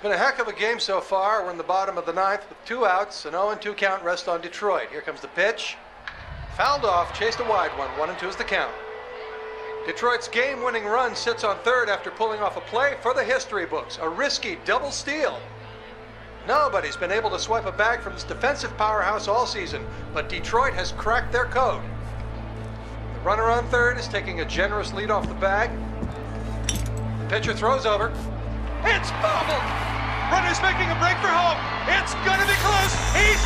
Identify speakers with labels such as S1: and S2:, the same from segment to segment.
S1: Been a heck of a game so far. We're in the bottom of the ninth with 2 outs, an 0-2 count rest on Detroit. Here comes the pitch. Fouled off, chased a wide one. 1-2 is the count. Detroit's game-winning run sits on third after pulling off a play for the history books. A risky double steal. Nobody's been able to swipe a bag from this defensive powerhouse all season, but Detroit has cracked their code. The runner on third is taking a generous lead off the bag. The pitcher throws over. It's bobbled! Runner's making a break for home. It's gonna be close. He's...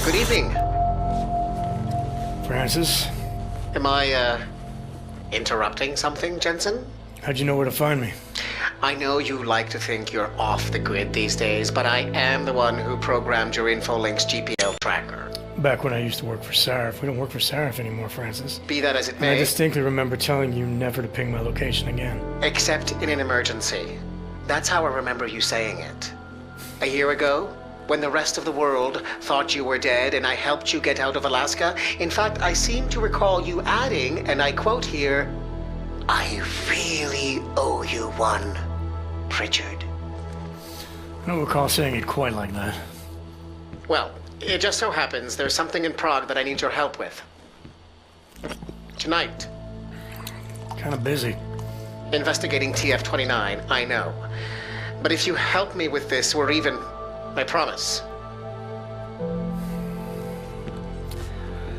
S2: Good evening.
S3: Francis?
S2: Am I, interrupting something, Jensen?
S3: How'd you know where to find me?
S2: I know you like to think you're off the grid these days, but I am the one who programmed your Infolink's GPL tracker.
S3: Back when I used to work for Sarif. We don't work for Sarif anymore, Francis.
S2: Be that as it
S3: And
S2: may.
S3: I distinctly remember telling you never to ping my location again.
S2: Except in an emergency. That's how I remember you saying it. A year ago, when the rest of the world thought you were dead and I helped you get out of Alaska, in fact, I seem to recall you adding, and I quote here, "I really owe you one, Pritchard."
S3: I don't recall saying it quite like that.
S2: Well, it just so happens there's something in Prague that I need your help with. Tonight.
S3: Kind of busy.
S2: Investigating TF-29, I know. But if you help me with this, we're even. I promise.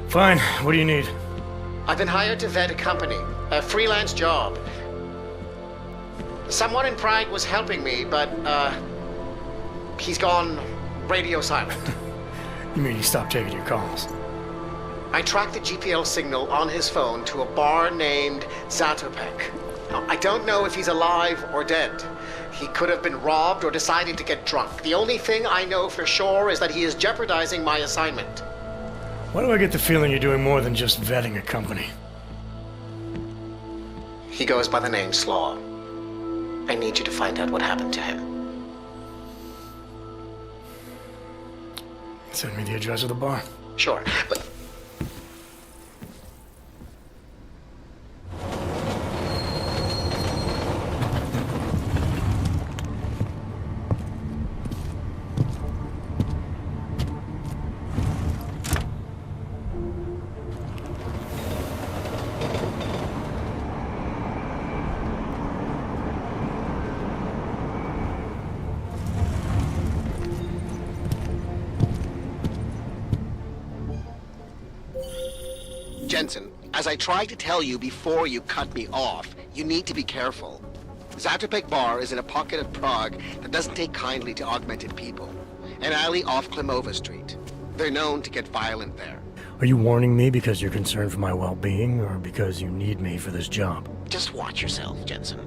S3: Fine. What do you need?
S2: I've been hired to vet a company, a freelance job. Someone in Prague was helping me, but, he's gone radio silent.
S3: You mean he stopped taking your calls?
S2: I tracked the GPL signal on his phone to a bar named Zatopek. Now, I don't know if he's alive or dead. He could have been robbed or decided to get drunk. The only thing I know for sure is that he is jeopardizing my assignment.
S3: Why do I get the feeling you're doing more than just vetting a company?
S2: He goes by the name Slaw. I need you to find out what happened to him.
S3: Send me the address of the bar.
S2: Sure, but...
S4: Jensen, as I tried to tell you before you cut me off, you need to be careful. Zatopek Bar is in a pocket of Prague that doesn't take kindly to augmented people. An alley off Klimova Street. They're known to get violent there.
S3: Are you warning me because you're concerned for my well-being, or because you need me for this job?
S4: Just watch yourself, Jensen.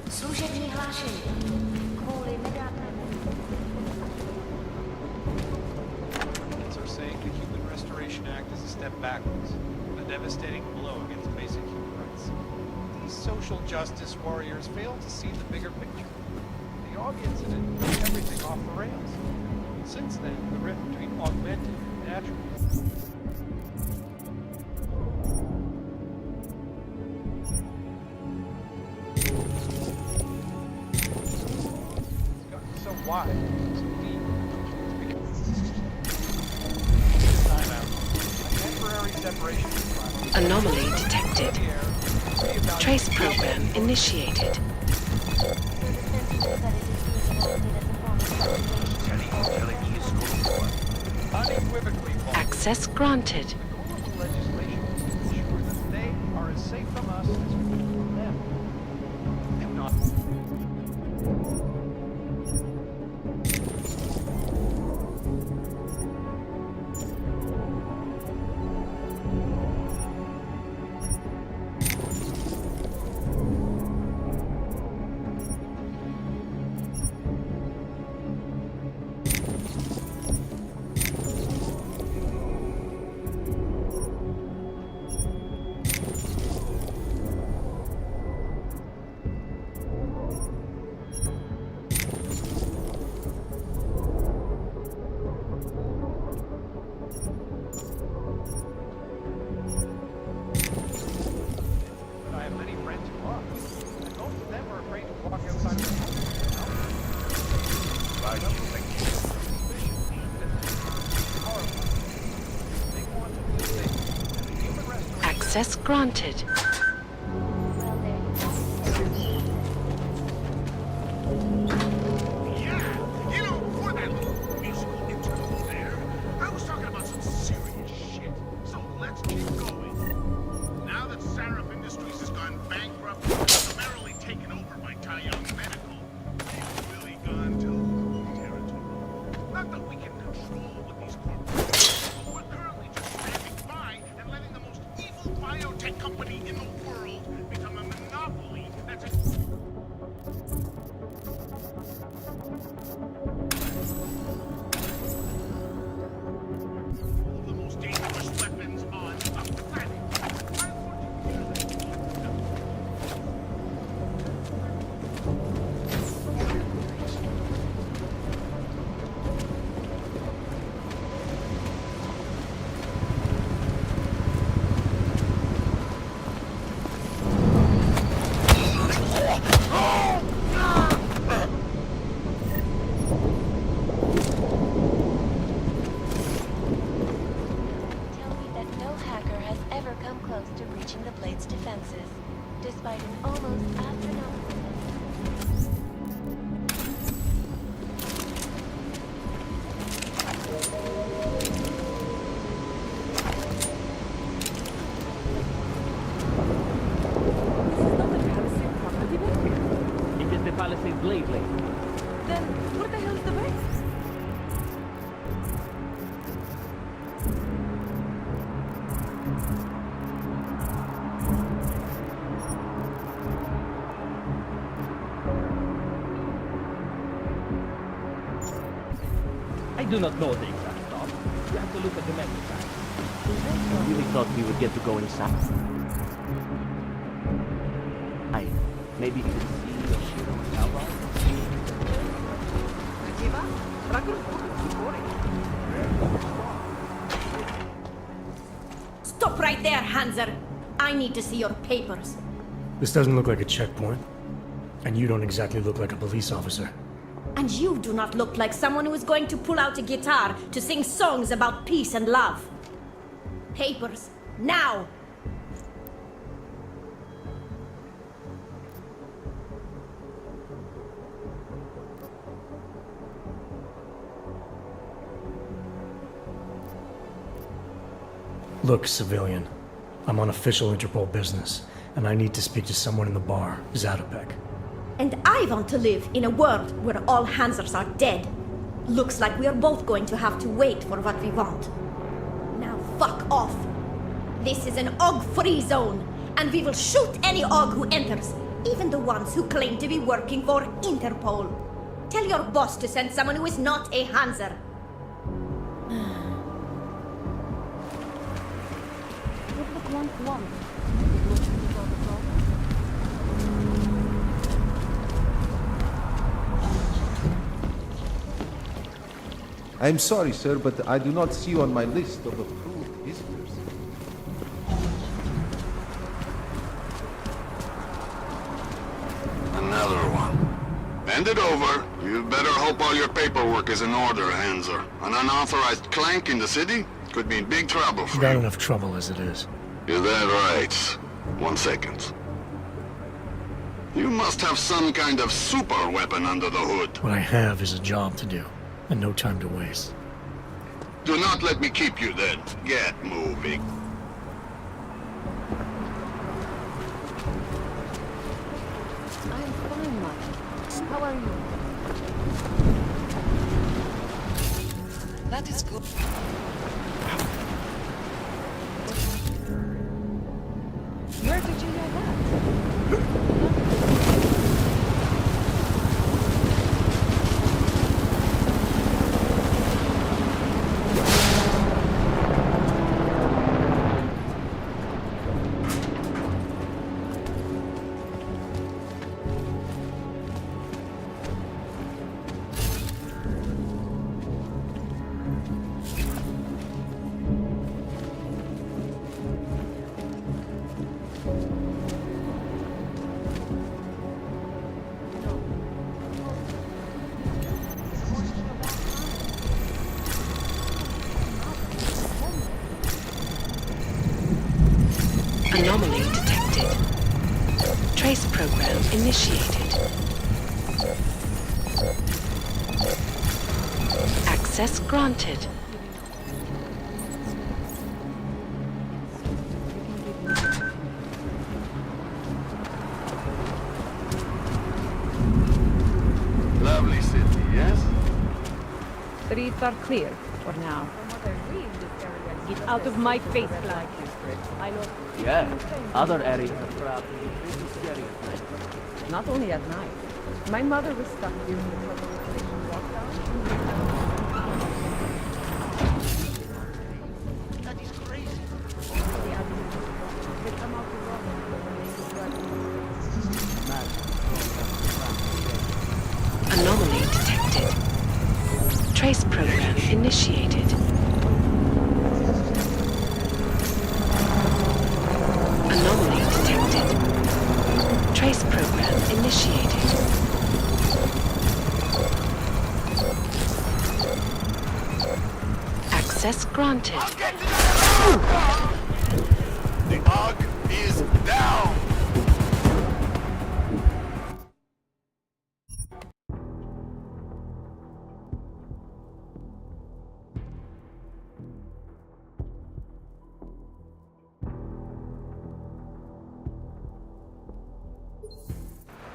S5: Služební hlášení. Kvůli nedávnému.
S6: Are saying the Human Restoration Act is a step backwards, a devastating blow against basic human rights. These social justice warriors fail to see the bigger picture. The audience in it put everything off the rails. Since then, the rift between augmented and natural. So wide, so deep. Time out. A temporary separation is planned.
S7: Anomaly detected. Trace program initiated.
S6: Unequivocally false.
S7: Access granted.
S6: Global legislation will ensure that they are as safe from us as we are from them. If not,
S7: Access granted.
S5: Despite an almost astronomical
S8: It is the Palisade Blade Lane.
S9: Then what the hell is the rest?
S8: I do not know the exact stop. You have to look at the menu tag. I really thought we would get to go inside. Maybe you could see a shit on Calvary.
S9: Stop right there, Hanser. I need to see your papers.
S3: This doesn't look like a checkpoint. And you don't exactly look like a police officer.
S9: And you do not look like someone who is going to pull out a guitar to sing songs about peace and love. Papers, now!
S3: Look, civilian. I'm on official Interpol business, and I need to speak to someone in the bar, Zatopek.
S9: And I want to live in a world where all Hansers are dead. Looks like we are both going to have to wait for what we want. Now fuck off. This is an OG-free zone, and we will shoot any OG who enters, even the ones who claim to be working for Interpol. Tell your boss to send someone who is not a Hanser.
S10: I'm sorry, sir, but I do not see you on my list of approved visitors.
S11: Another one. Bend it over. You better hope all your paperwork is in order, Hanser. An unauthorized clank in the city could mean big trouble for
S3: Got
S11: you.
S3: enough trouble as it is.
S11: Is that right? 1 second. You must have some kind of super weapon under the hood.
S3: What I have is a job to do, and no time to waste.
S11: Do not let me keep you then. Get moving.
S5: I'm fine, Mike. How are you?
S7: That is good.
S5: Where did you hear that?
S7: initiated. Access granted.
S11: Lovely city, yes?
S5: Streets are clear for now. Get out of my face, Clyde. I know.
S8: Yeah, other areas are perhaps pretty scary at night.
S5: Not only at night. My mother was stuck during the Operation lockdown.
S4: That is crazy.
S5: They come out to rob me when they
S7: Anomaly detected. Trace program initiated. Anomaly detected. Trace program initiated. Access granted.
S11: The Ugg is down!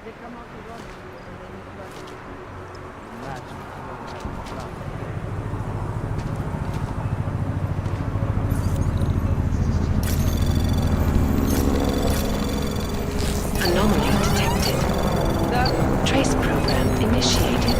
S5: They come out to rob me when they
S7: Anomaly detected. Trace program initiated.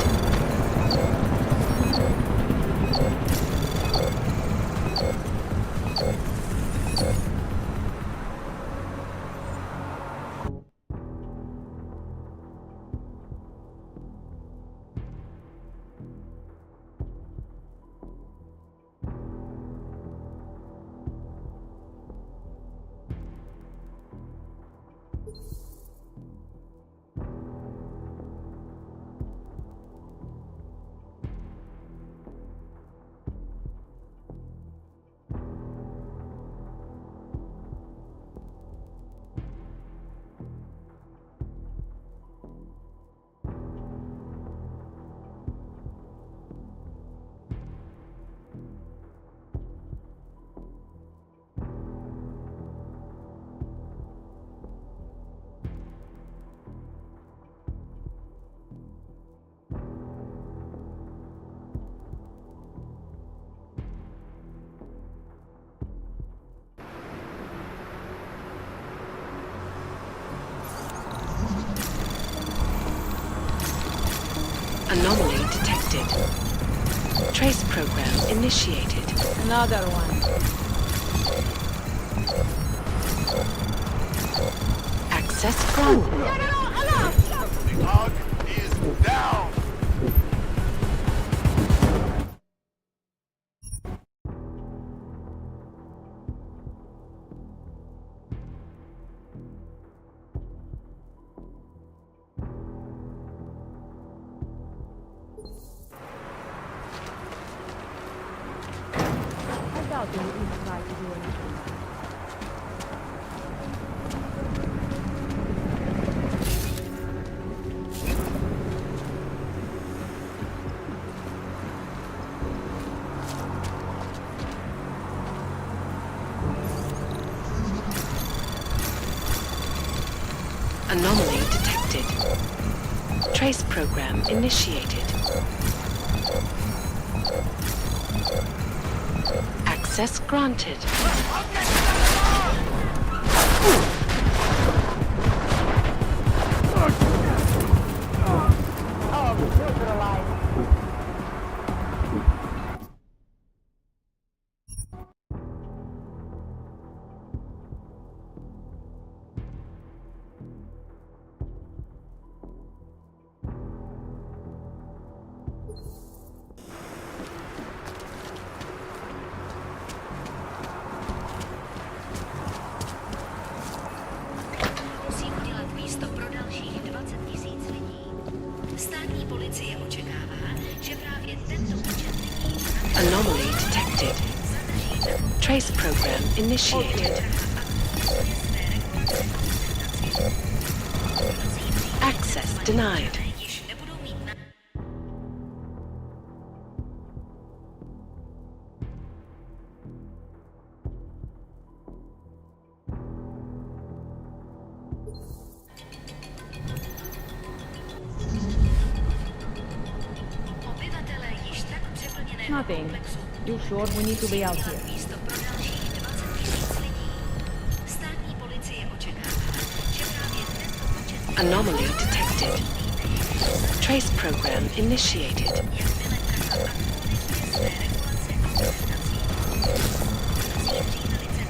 S7: Anomaly detected. Trace program initiated.
S5: Another one.
S7: Access granted.
S11: The Ugg is down!
S5: I doubt they would even try to do anything.
S7: Anomaly detected. Trace program initiated. Access granted. Anomaly detected. Trace program initiated. denied.
S5: Nothing. You sure we need to be out here?
S7: Anomaly detected. Trace program initiated.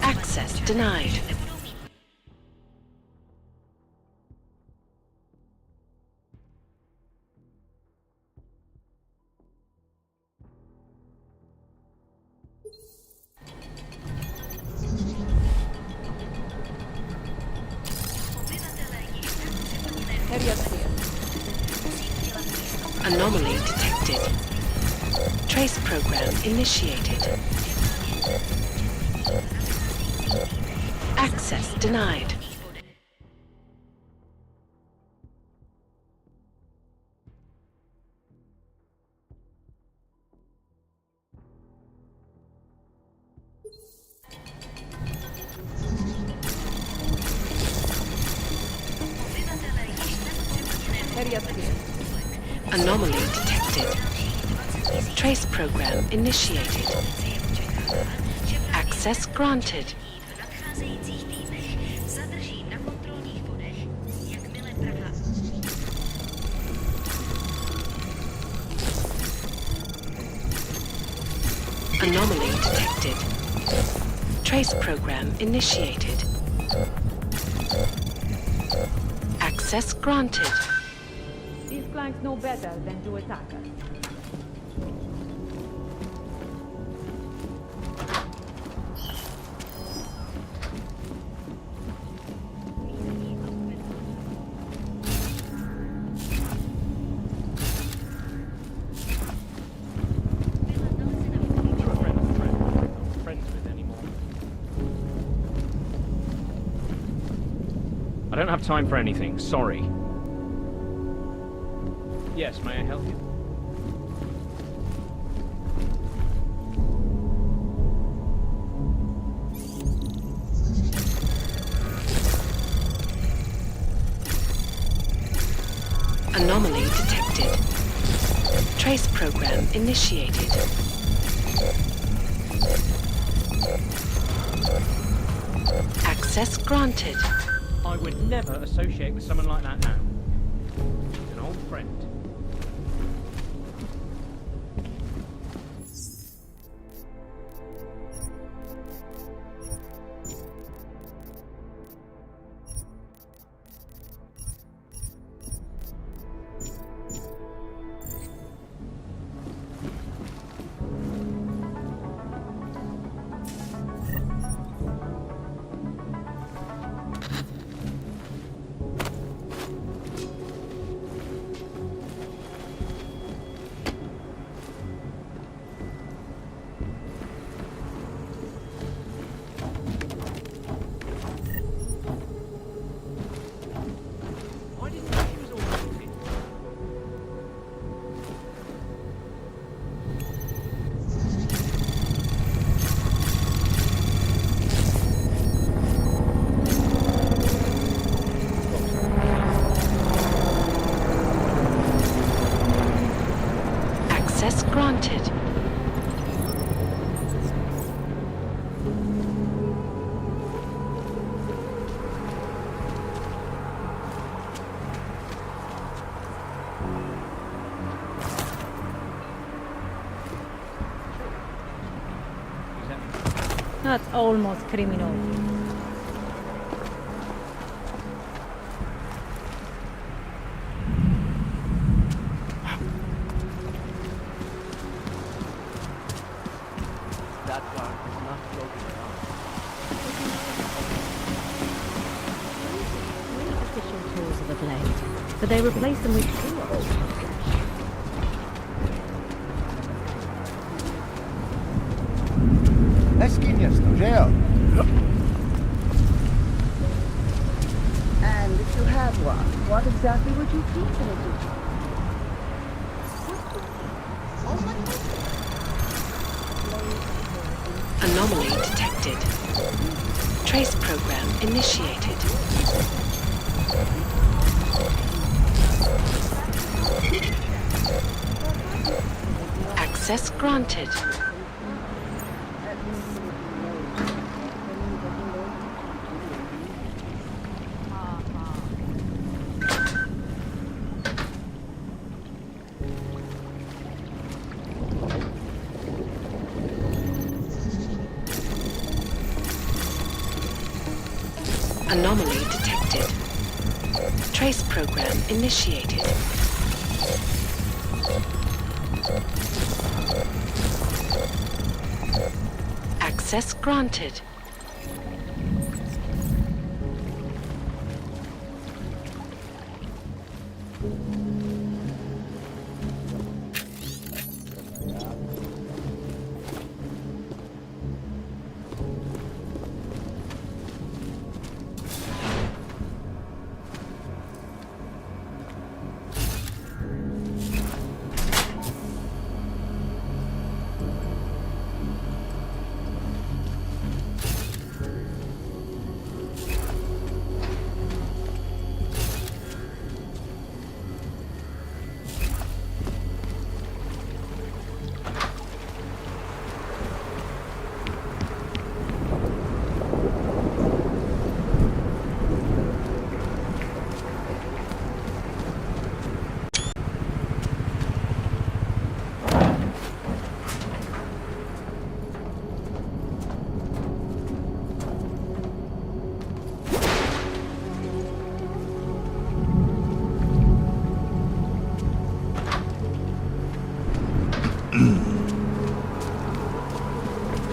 S7: Access denied. Anomaly detected. Trace program initiated. Access denied. Anomaly detected. Trace program initiated. Access granted. Anomaly detected. Trace program initiated. Access granted.
S5: These flanks know better than to attack us.
S12: I don't have time for anything, sorry. Yes, may I help you?
S7: Anomaly detected. Trace program initiated. Access granted.
S12: I would never associate with someone like that now. He's an old friend.
S7: Granted.
S5: That's almost criminal. But they replace them with tools.
S13: Esquinias, jail. And
S5: If you had one, what exactly would you keep in it?
S7: Anomaly detected. Trace program initiated. Access granted. Anomaly detected. Trace program initiated. Access granted.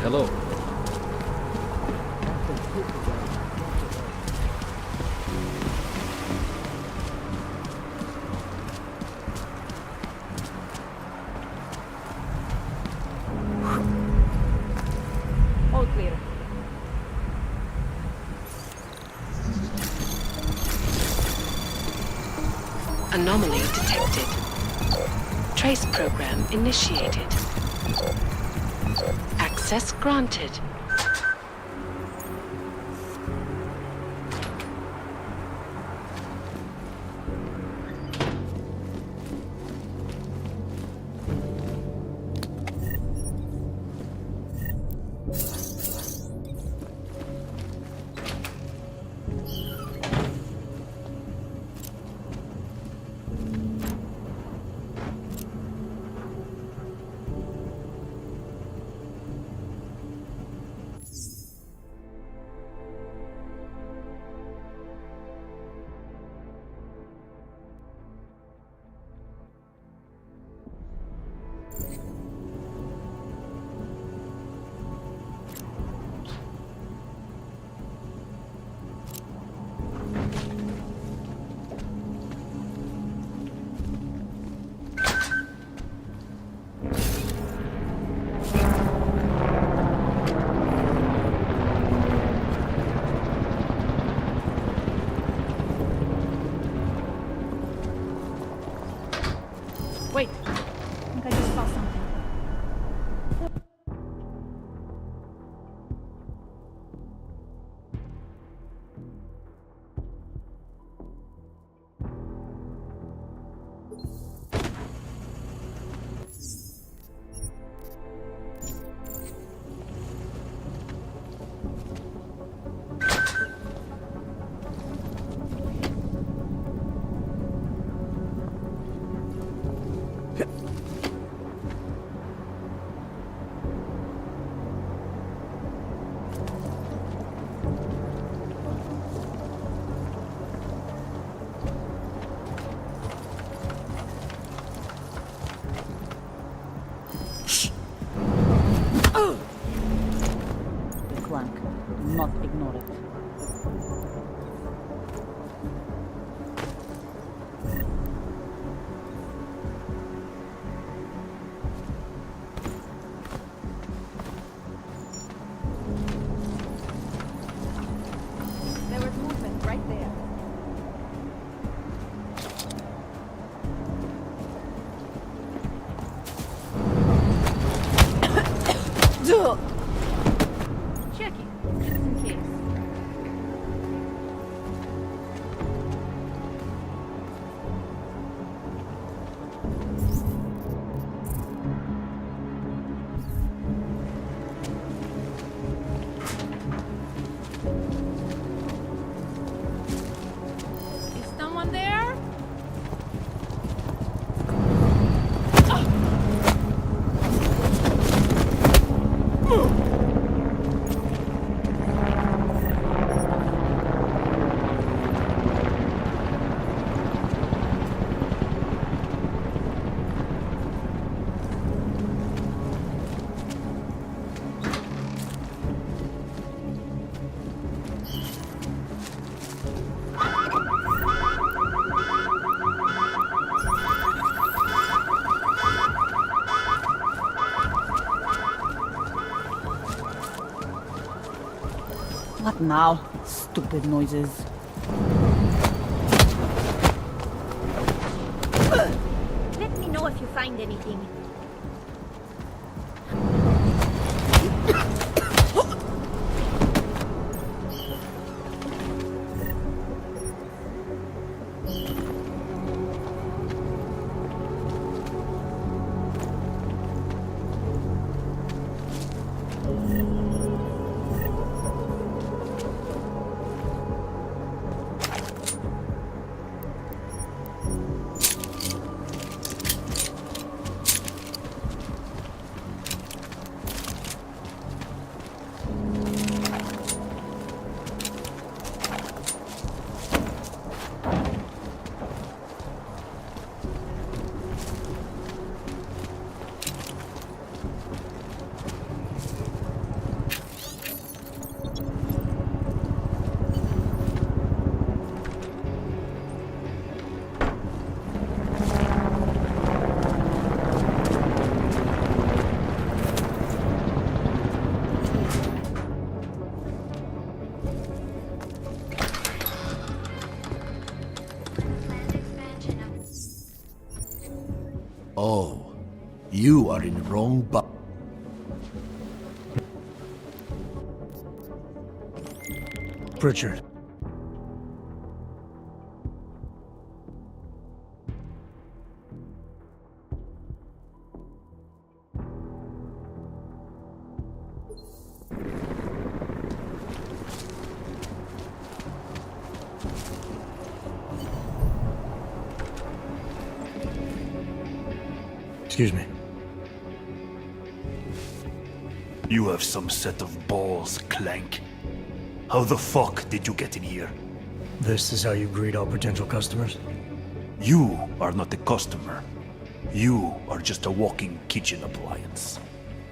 S8: Hello.
S5: All clear.
S7: Anomaly detected. Trace program initiated. Access granted.
S5: Wait. I think I just saw something. The clank. Do not ignore it. There was movement right there.
S13: What now? Stupid noises.
S9: Let me know if you find anything.
S14: Oh, you are in the wrong
S3: Pritchard. Excuse me.
S14: You have some set of balls, Clank. How the fuck did you get in here?
S3: This is how you greet all potential customers?
S14: You are not a customer. You are just a walking kitchen appliance.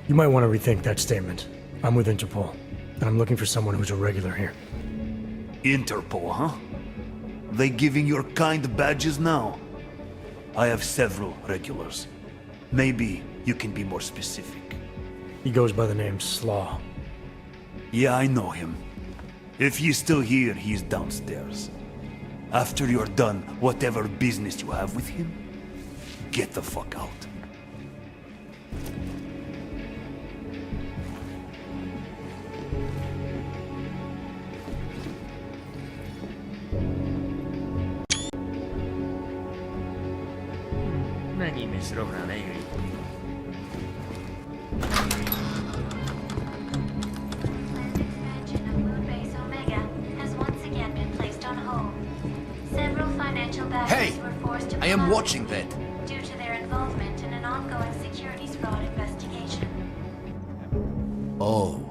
S3: You might want to rethink that statement. I'm with Interpol, and I'm looking for someone who's a regular here.
S14: Interpol, huh? They giving your kind badges now? I have several regulars. Maybe you can be more specific.
S3: He goes by the name Slaw.
S14: Yeah, I know him. If he's still here, he's downstairs. After you're done, whatever business you have with him, get the fuck out.
S12: Nägime zrovna nejlíp.
S15: Hey! I am watching that.
S16: Due to their involvement in an ongoing securities fraud investigation.
S14: Oh,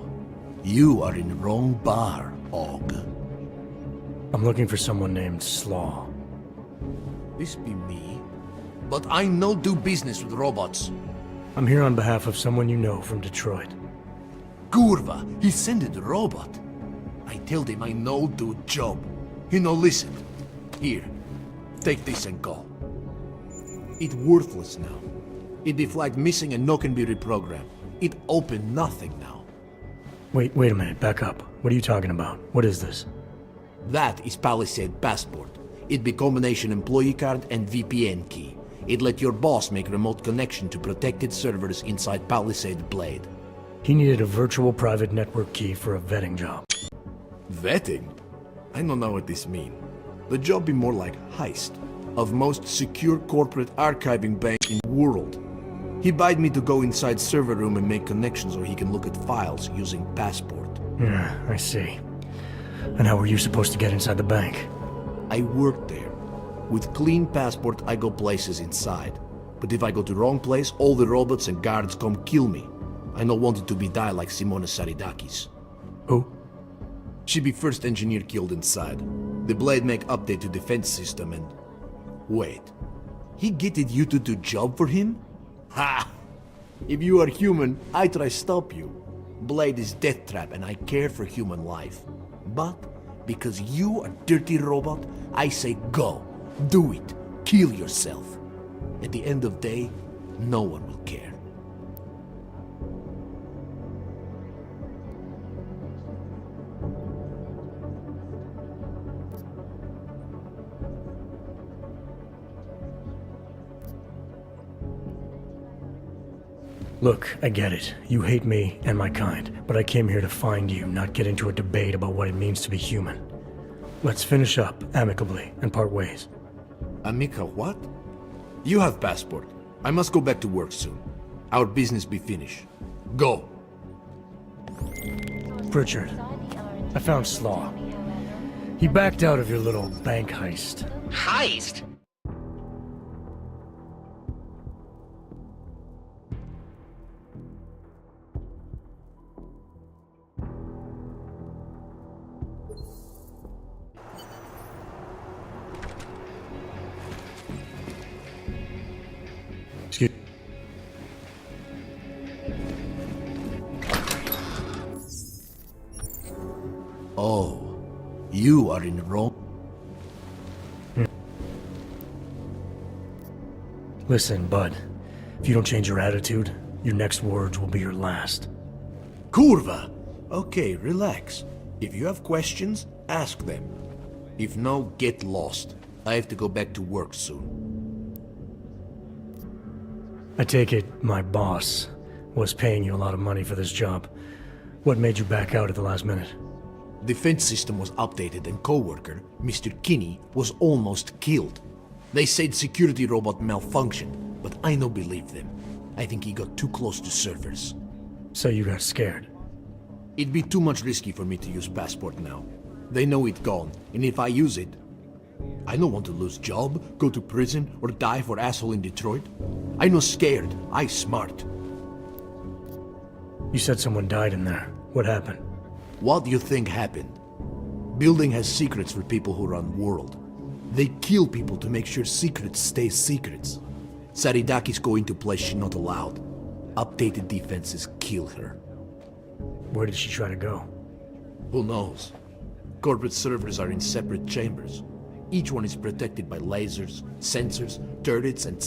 S14: you are in the wrong bar, Og.
S3: I'm looking for someone named Slaw.
S15: This be me. But I no do business with robots.
S3: I'm here on behalf of someone you know from Detroit.
S15: Kurva, he sent the robot. I told him I no do job. He no listen. Here, take this and go. It worthless now. It be flagged missing and no can be reprogrammed. It open nothing now.
S3: Wait a minute, back up. What are you talking about? What is this?
S15: That is Palisade Passport. It be combination employee card and VPN key. It let your boss make remote connection to protected servers inside Palisade Blade.
S3: He needed a virtual private network key for a vetting job.
S15: Vetting? I don't know what this mean. The job be more like heist of most secure corporate archiving bank in the world. He bade me to go inside server room and make connections so he can look at files using Passport.
S3: Yeah, I see. And how were you supposed to get inside the bank?
S15: I worked there. With clean Passport, I go places inside. But if I go to wrong place, all the robots and guards come kill me. I no wanted to be die like Simona Saridakis.
S3: Who?
S15: She be first engineer killed inside. The blade make update to defense system and... Wait. He getted you to do job for him? Ha! If you are human, I try stop you. Blade is death trap and I care for human life. But, because you are dirty robot, I say go. Do it. Kill yourself. At the end of day, no one will care.
S3: Look, I get it. You hate me and my kind, but I came here to find you, not get into a debate about what it means to be human. Let's finish up amicably and part ways.
S15: Amica what? You have passport. I must go back to work soon. Our business be finished. Go.
S3: Pritchard, I found Slaw. He backed out of your little bank heist.
S2: Heist?
S3: Excuse.
S15: Oh, you are in Rome?
S3: Listen, bud. If you don't change your attitude, your next words will be your last.
S15: Curva! Okay, relax. If you have questions, ask them. If no, get lost. I have to go back to work soon.
S3: I take it my boss was paying you a lot of money for this job. What made you back out at the last minute?
S15: Defense system was updated and co-worker, Mr. Kinney, was almost killed. They said security robot malfunctioned, but I no believe them. I think he got too close to servers.
S3: So you got scared?
S15: It'd be too much risky for me to use passport now. They know it gone, and if I use it, I don't want to lose job, go to prison, or die for asshole in Detroit. I no scared, I smart.
S3: You said someone died in there. What happened?
S15: What do you think happened? Building has secrets for people who run world. They kill people to make sure secrets stay secrets. Saridakis go into place she not allowed. Updated defenses kill her.
S3: Where did she try to go?
S15: Who knows? Corporate servers are in separate chambers. Each one is protected by lasers, sensors, turrets, and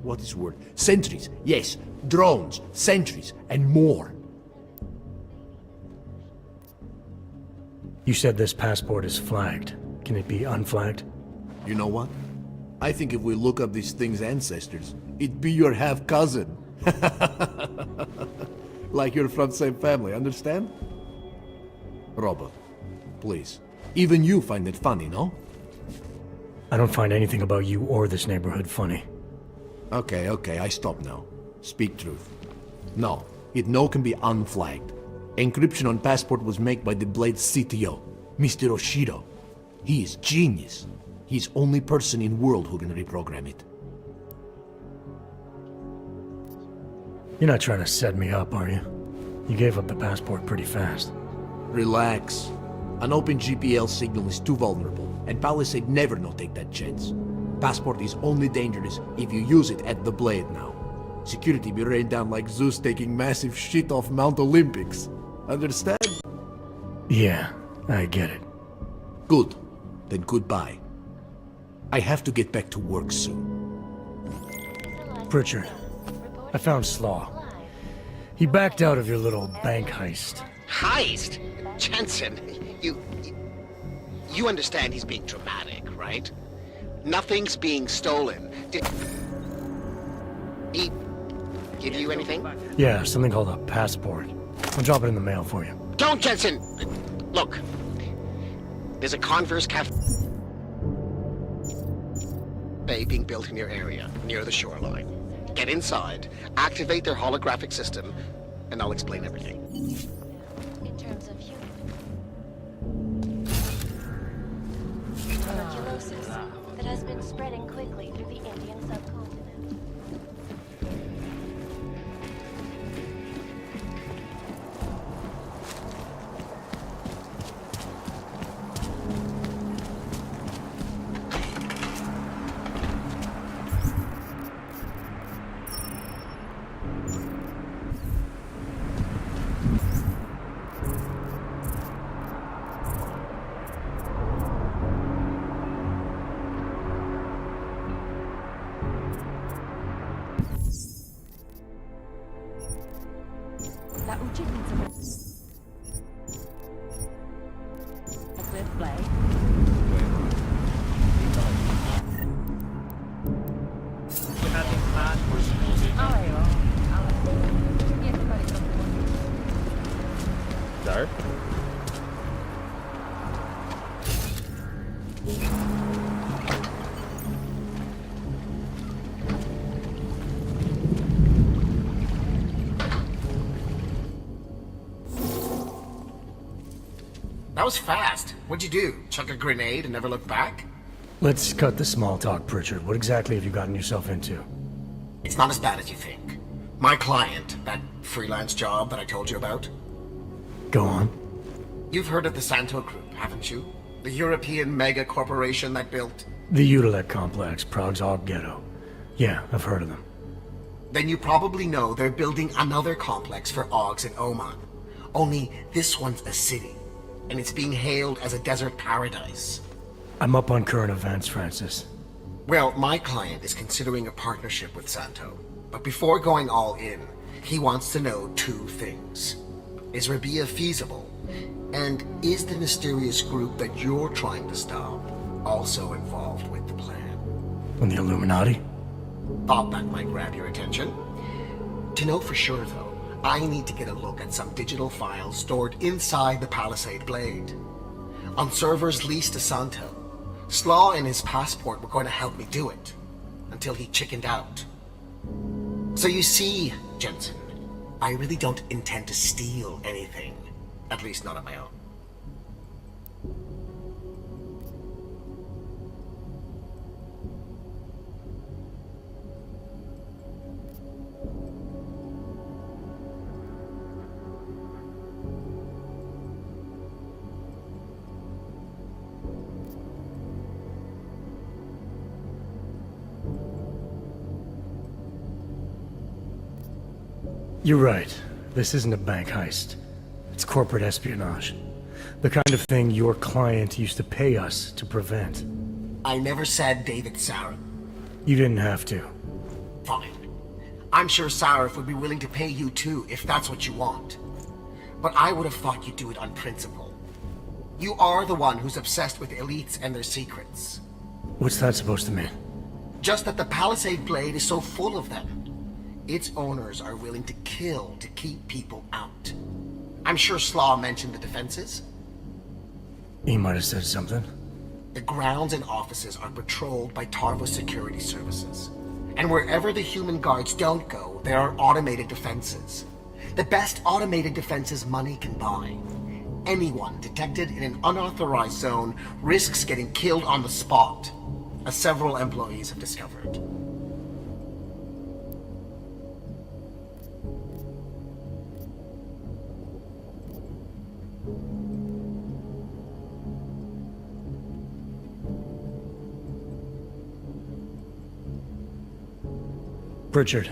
S15: what is the word? Sentries, yes, drones, sentries, and more.
S3: You said this passport is flagged. Can it be unflagged?
S15: You know what? I think if we look up this thing's ancestors, it'd be your half-cousin. Like you're from the same family, understand? Robert, please. Even you find it funny, no?
S3: I don't find anything about you or this neighborhood funny.
S15: Okay, I stop now. Speak truth. No, it no can be unflagged. Encryption on passport was made by the Blade's CTO, Mr. Oshiro. He is genius. He's only person in world who can reprogram it.
S3: You're not trying to set me up, are you? You gave up the passport pretty fast.
S15: Relax. An open GPL signal is too vulnerable, and Palisade never no take that chance. Passport is only dangerous if you use it at the Blade now. Security be rained down like Zeus taking massive shit off Mount Olympics. Understand?
S3: Yeah, I get it.
S15: Good. Then goodbye. I have to get back to work soon.
S3: Pritchard, I found Slaw. He backed out of your little bank heist.
S2: Heist? Jensen, you understand he's being dramatic, right? Nothing's being stolen. Did he give you anything?
S3: Yeah, something called a passport. I'll drop it in the mail for you.
S2: Don't, Jensen! Look, there's a Converse cafe being built in your area, near the shoreline. Get inside, activate their holographic system, and I'll explain everything.
S16: In terms of tuberculosis that has been spreading quickly through the Indian subcontinent.
S5: That uccidinza. Let's play.
S8: Dark?
S2: That was fast. What'd you do? Chuck a grenade and never look back?
S3: Let's cut the small talk, Pritchard. What exactly have you gotten yourself into?
S2: It's not as bad as you think. My client, that freelance job that I told you about.
S3: Go on.
S2: You've heard of the Santo Group, haven't you? The European mega corporation that built...
S3: The Utilec complex, Prague's Og ghetto. Yeah, I've heard of them.
S2: Then you probably know they're building another complex for Ogs in Oman. Only this one's a city, and it's being hailed as a desert paradise.
S3: I'm up on current events, Francis.
S2: Well, my client is considering a partnership with Santo. But before going all in, he wants to know two things. Is Rabia feasible? And is the mysterious group that you're trying to stop also involved with the plan?
S3: And the Illuminati?
S2: Thought that might grab your attention. To know for sure, though, I need to get a look at some digital files stored inside the Palisade Blade. On servers leased to Santo, Slaw and his passport were going to help me do it, until he chickened out. So you see, Jensen, I really don't intend to steal anything. At least not on my own.
S3: You're right. This isn't a bank heist. It's corporate espionage. The kind of thing your client used to pay us to prevent.
S2: I never said David Sarif.
S3: You didn't have to.
S2: Fine. I'm sure Sarif would be willing to pay you too, if that's what you want. But I would have thought you'd do it on principle. You are the one who's obsessed with elites and their secrets.
S3: What's that supposed to mean?
S2: Just that the Palisade Blade is so full of them. Its owners are willing to kill to keep people out. I'm sure Slaw mentioned the defenses.
S3: He might have said something.
S2: The grounds and offices are patrolled by Tarva security services. And wherever the human guards don't go, there are automated defenses. The best automated defenses money can buy. Anyone detected in an unauthorized zone risks getting killed on the spot, as several employees have discovered.
S3: Pritchard,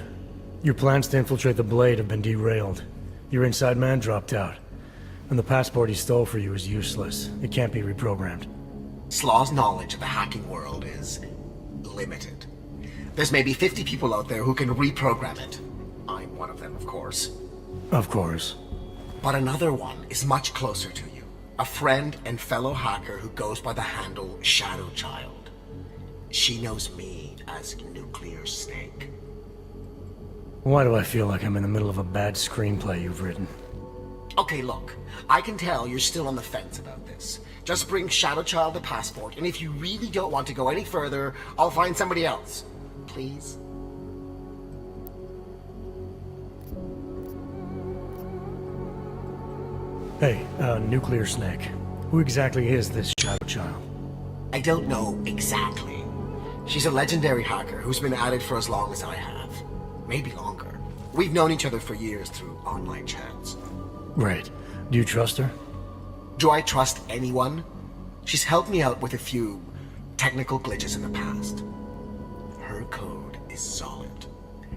S3: your plans to infiltrate the Blade have been derailed. Your inside man dropped out. And the passport he stole for you is useless. It can't be reprogrammed.
S2: Slaw's knowledge of the hacking world is limited. There's maybe 50 people out there who can reprogram it. I'm one of them, of course.
S3: Of course.
S2: But another one is much closer to you. A friend and fellow hacker who goes by the handle Shadow Child. She knows me as Nuclear Snake.
S3: Why do I feel like I'm in the middle of a bad screenplay you've written?
S2: Okay, look. I can tell you're still on the fence about this. Just bring Shadow Child the passport, and if you really don't want to go any further, I'll find somebody else. Please?
S3: Hey, Nuclear Snake. Who exactly is this Shadow Child?
S2: I don't know exactly. She's a legendary hacker who's been at it for as long as I have. Maybe longer. We've known each other for years through online chats.
S3: Right. Do you trust her?
S2: Do I trust anyone? She's helped me out with a few technical glitches in the past. Her code is solid.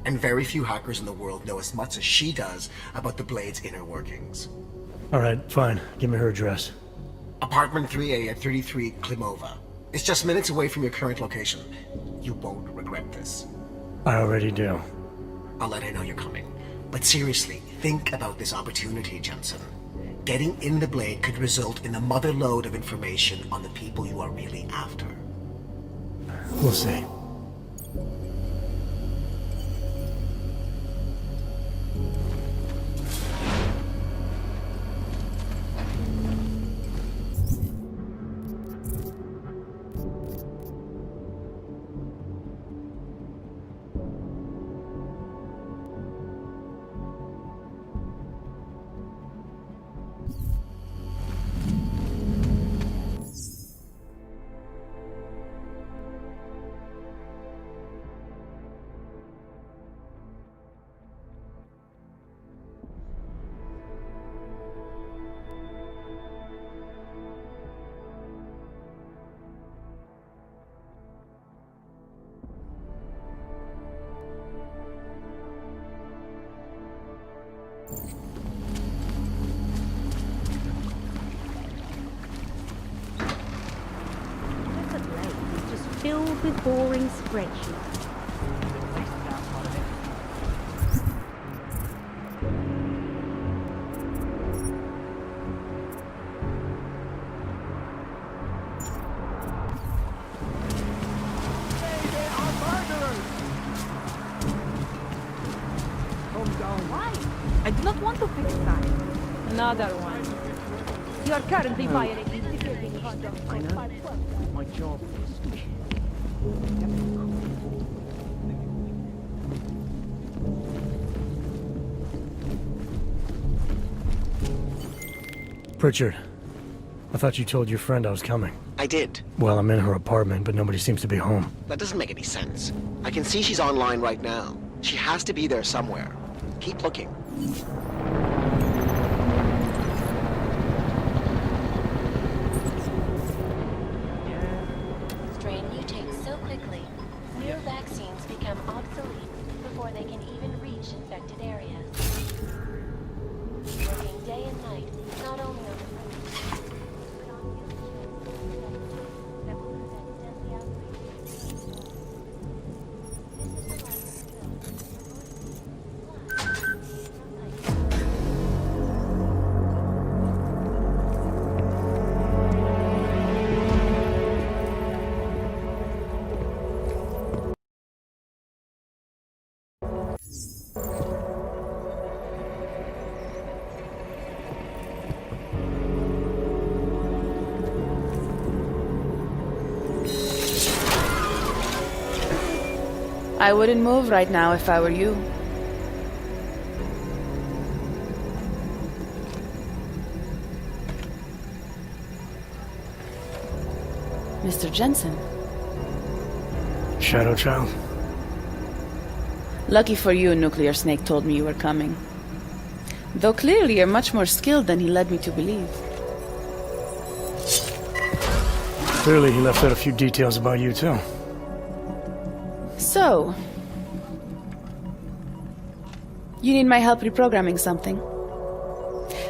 S2: And very few hackers in the world know as much as she does about the Blade's inner workings.
S3: Alright, fine. Give me her address.
S2: Apartment 3A at 33 Klimova. It's just minutes away from your current location. You won't regret this.
S3: I already do.
S2: I'll let her know you're coming. But seriously, think about this opportunity, Jensen. Getting in the Blade could result in a mother lode of information on the people you are really after.
S3: We'll see.
S5: Filled with boring spreadsheets. Why? I do not want to fix that. Another one. You are currently violating security conduct.
S12: I know. My job is...
S3: Pritchard, I thought you told your friend I was coming.
S4: I did.
S3: Well, I'm in her apartment, but nobody seems to be home.
S4: That doesn't make any sense. I can see she's online right now. She has to be there somewhere. Keep looking.
S16: Strain mutates so quickly, new vaccines become obsolete before they can even reach infected areas. Working day and night, not only on the front, but on the that will prevent deadly outbreaks.
S13: I wouldn't move right now if I were you. Mr. Jensen.
S3: Shadow Child?
S13: Lucky for you, Nuclear Snake told me you were coming. Though clearly you're much more skilled than he led me to believe.
S3: Clearly he left out a few details about you, too.
S13: So... you need my help reprogramming something.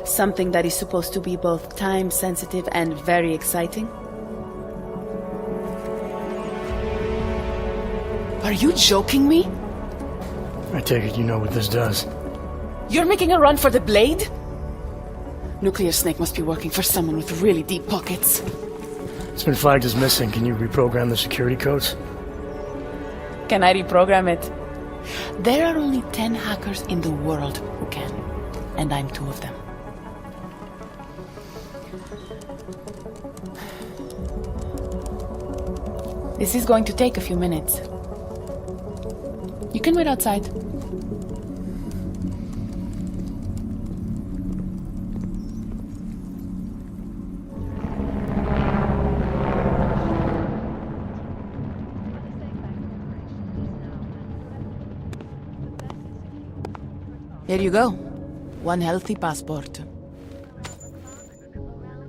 S13: Something that is supposed to be both time-sensitive and very exciting. Are you joking me?
S3: I take it you know what this does.
S13: You're making a run for the Blade? Nuclear Snake must be working for someone with really deep pockets.
S3: It's been flagged as missing. Can you reprogram the security codes?
S13: Can I reprogram it? There are only 10 hackers in the world who can, and I'm 2 of them. This is going to take a few minutes. You can wait outside. Here you go. 1 healthy passport.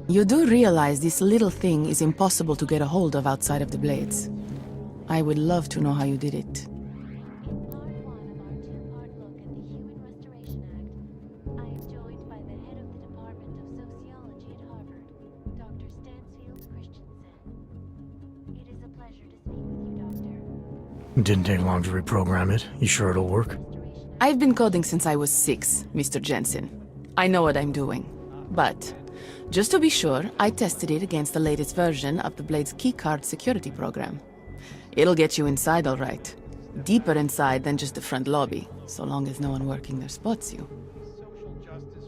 S13: You do realize this little thing is impossible to get a hold of outside of the Blades. I would love to know how you did it.
S3: It didn't take long to reprogram it. You sure it'll work?
S13: I've been coding since I was 6, Mr. Jensen. I know what I'm doing. But, just to be sure, I tested it against the latest version of the Blade's keycard security program. It'll get you inside all right. Deeper inside than just the front lobby, so long as no one working there spots you.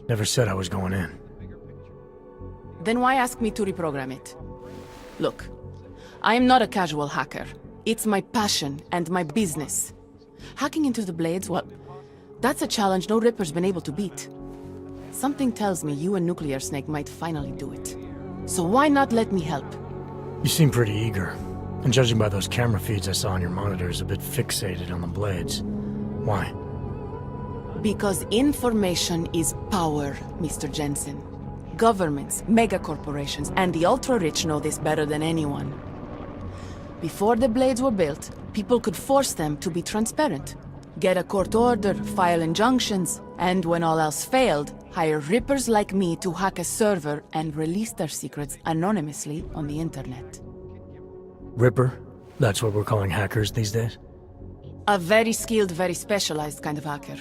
S3: Never said I was going in.
S13: Then why ask me to reprogram it? Look, I am not a casual hacker. It's my passion and my business. Hacking into the Blades, well, that's a challenge no Ripper's been able to beat. Something tells me you and Nuclear Snake might finally do it. So why not let me help?
S3: You seem pretty eager. And judging by those camera feeds I saw on your monitors, a bit fixated on the Blades. Why?
S13: Because information is power, Mr. Jensen. Governments, megacorporations, and the ultra-rich know this better than anyone. Before the Blades were built, people could force them to be transparent. Get a court order, file injunctions, and when all else failed, hire Rippers like me to hack a server and release their secrets anonymously on the internet.
S3: Ripper? That's what we're calling hackers these days?
S13: A very skilled, very specialized kind of hacker.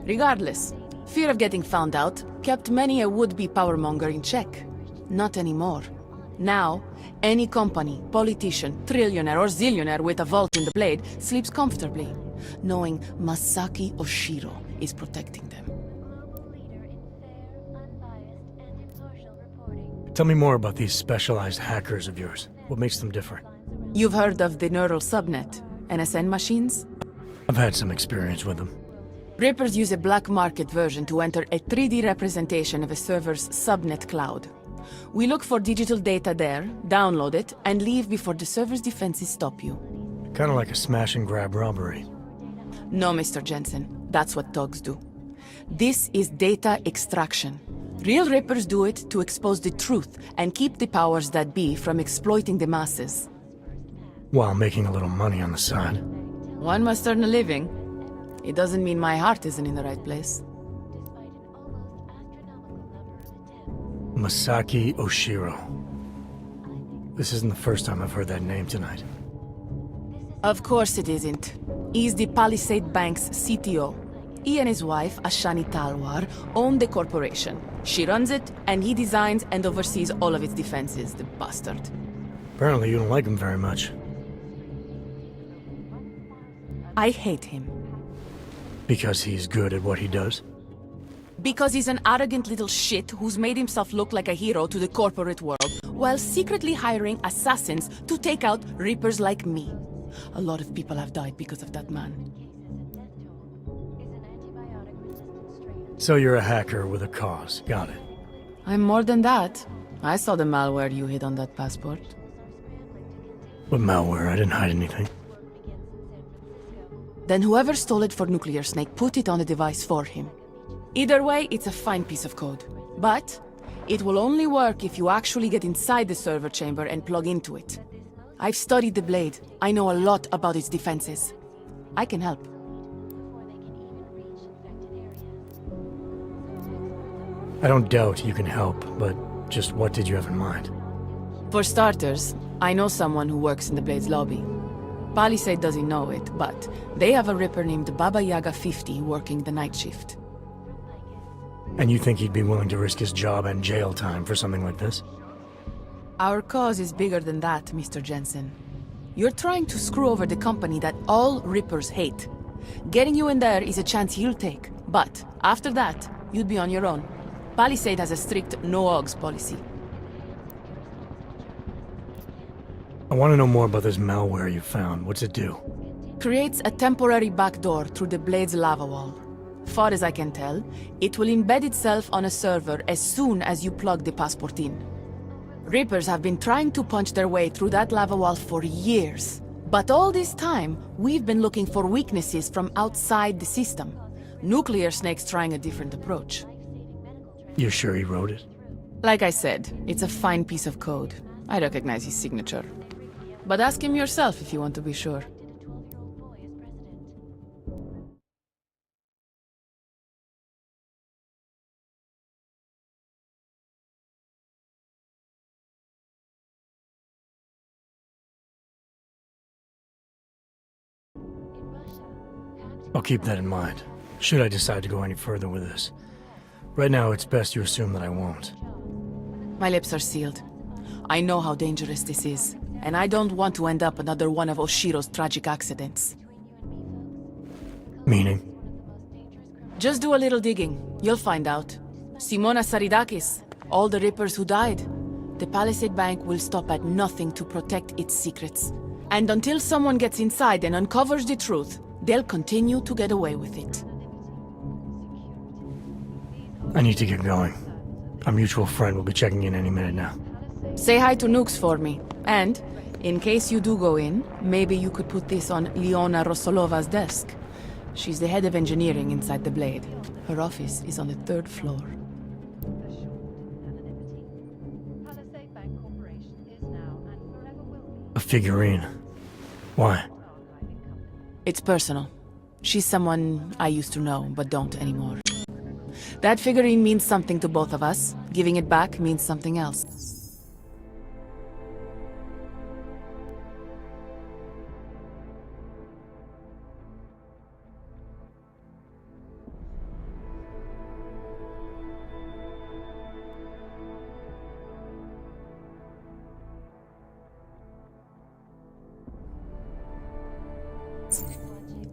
S13: Regardless, fear of getting found out kept many a would-be powermonger in check. Not anymore. Now, any company, politician, trillionaire or zillionaire with a vault in the Blade sleeps comfortably, knowing Masaki Oshiro is protecting them.
S3: Tell me more about these specialized hackers of yours. What makes them different?
S13: You've heard of the neural subnet, NSN machines?
S3: I've had some experience with them.
S13: Rippers use a black market version to enter a 3D representation of a server's subnet cloud. We look for digital data there, download it, and leave before the server's defenses stop you.
S3: Kinda like a smash and grab robbery.
S13: No, Mr. Jensen. That's what thugs do. This is data extraction. Real Rippers do it to expose the truth and keep the powers that be from exploiting the masses.
S3: While making a little money on the side.
S13: One must earn a living. It doesn't mean my heart isn't in the right place.
S3: Masaki Oshiro. This isn't the first time I've heard that name tonight.
S13: Of course it isn't. He's the Palisade Bank's CTO. He and his wife, Ashani Talwar, own the corporation. She runs it, and he designs and oversees all of its defenses, the bastard.
S3: Apparently you don't like him very much.
S13: I hate him.
S3: Because he's good at what he does?
S13: Because he's an arrogant little shit who's made himself look like a hero to the corporate world, while secretly hiring assassins to take out Rippers like me. A lot of people have died because of that man.
S3: So you're a hacker with a cause. Got it.
S13: I'm more than that. I saw the malware you hid on that passport.
S3: What malware? I didn't hide anything.
S13: Then whoever stole it for Nuclear Snake put it on the device for him. Either way, it's a fine piece of code. But it will only work if you actually get inside the server chamber and plug into it. I've studied the Blade. I know a lot about its defenses. I can help.
S3: I don't doubt you can help, but just what did you have in mind?
S13: For starters, I know someone who works in the Blade's lobby. Palisade doesn't know it, but they have a Ripper named Baba Yaga 50 working the night shift.
S3: And you think he'd be willing to risk his job and jail time for something like this?
S13: Our cause is bigger than that, Mr. Jensen. You're trying to screw over the company that all Rippers hate. Getting you in there is a chance he'll take, but after that, you'd be on your own. Palisade has a strict no-ogs policy.
S3: I want to know more about this malware you found. What's it do?
S13: Creates a temporary backdoor through the Blade's lava wall. Far as I can tell, it will embed itself on a server as soon as you plug the passport in. Rippers have been trying to punch their way through that lava wall for years. But all this time, we've been looking for weaknesses from outside the system. Nuclear Snake's trying a different approach.
S3: You're sure he wrote it?
S13: Like I said, it's a fine piece of code. I recognize his signature. But ask him yourself if you want to be sure.
S3: I'll keep that in mind. should I decide to go any further with this. Right now, it's best you assume that I won't.
S13: My lips are sealed. I know how dangerous this is, and I don't want to end up another one of Oshiro's tragic accidents.
S3: Meaning?
S13: Just do a little digging. You'll find out. Simona Saridakis, all the Rippers who died. The Palisade Bank will stop at nothing to protect its secrets. And until someone gets inside and uncovers the truth, they'll continue to get away with it.
S3: I need to get going. Our mutual friend will be checking in any minute now.
S13: Say hi to Nukes for me. And, in case you do go in, maybe you could put this on Leona Rosolova's desk. She's the head of engineering inside the Blade. Her office is on the 3rd floor.
S3: A figurine. Why?
S13: It's personal. She's someone I used to know, but don't anymore. That figurine means something to both of us. Giving it back means something else.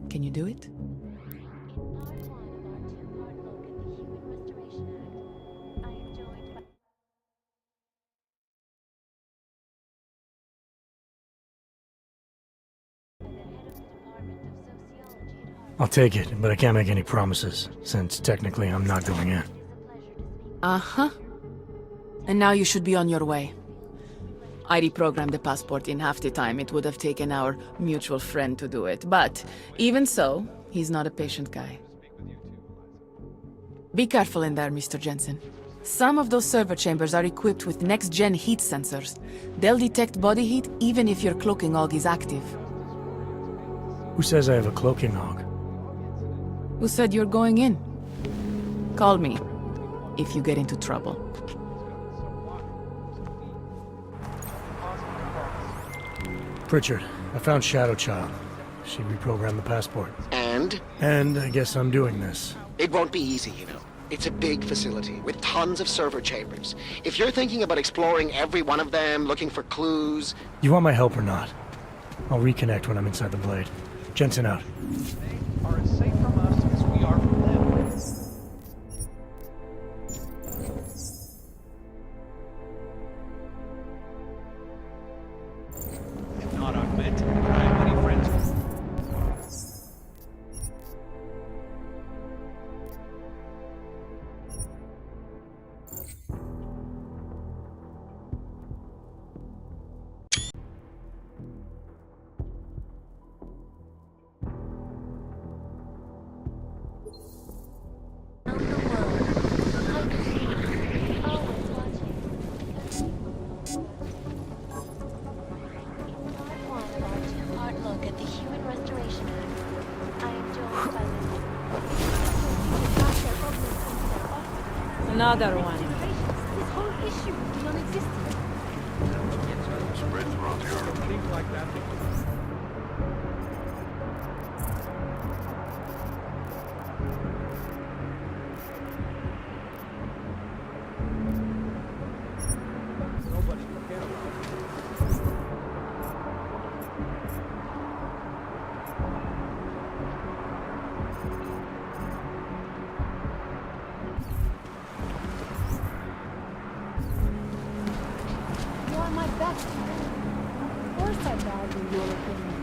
S13: Can you do it?
S3: I'll take it, but I can't make any promises, since technically I'm not going in.
S13: Uh-huh. And now you should be on your way. I reprogrammed the passport in half the time it would have taken our mutual friend to do it. But, even so, he's not a patient guy. Be careful in there, Mr. Jensen. Some of those server chambers are equipped with next-gen heat sensors. They'll detect body heat even if your cloaking aug is active.
S3: Who says I have a cloaking aug?
S13: Who said you're going in? Call me, if you get into trouble.
S3: Pritchard, I found Shadow Child. She reprogrammed the passport.
S4: And?
S3: And I guess I'm doing this.
S4: It won't be easy, you know. It's a big facility with tons of server chambers. If you're thinking about exploring every one of them, looking for clues...
S3: You want my help or not? I'll reconnect when I'm inside the Blade. Jensen out.
S6: They are as safe from us as we are from them. If not augmented, but I have many friends who...
S5: Another one.
S16: This whole issue is non-existent.
S11: Spreads around here.
S6: Things like that. Nobody can care about it.
S16: You are my best friend. Of course I value your opinion.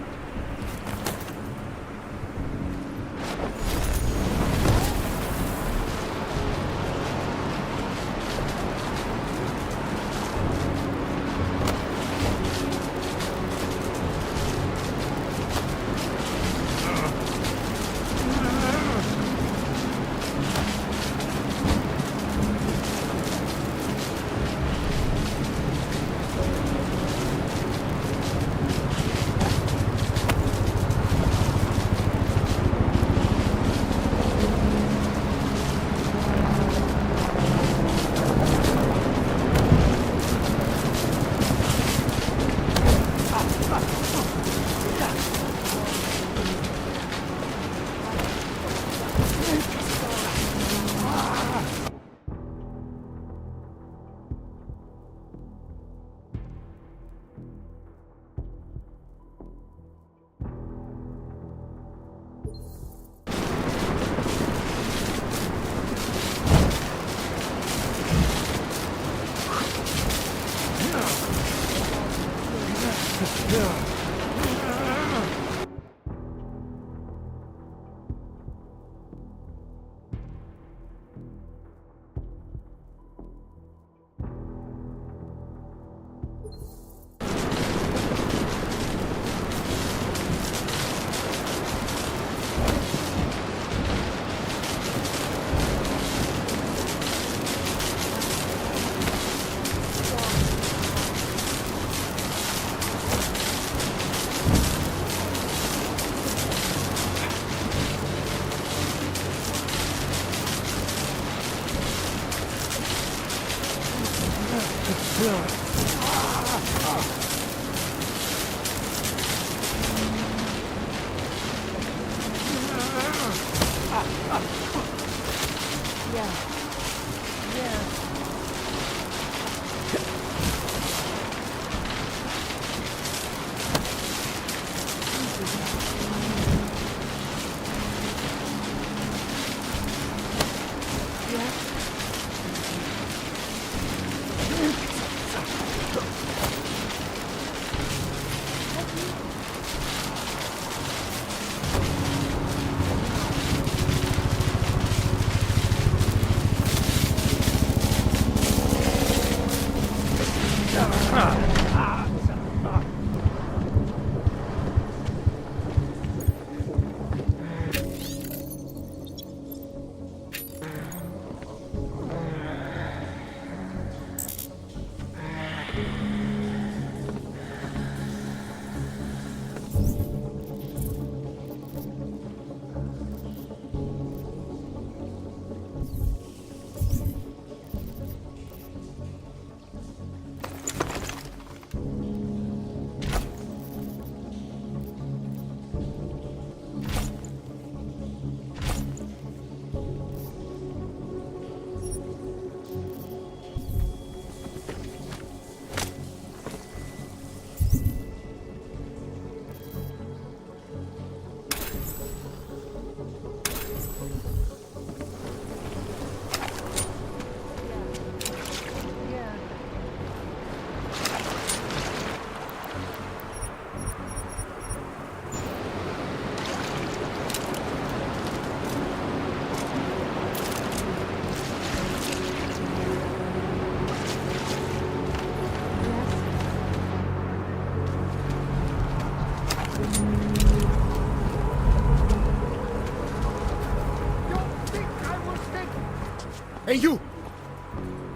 S17: Hey, you!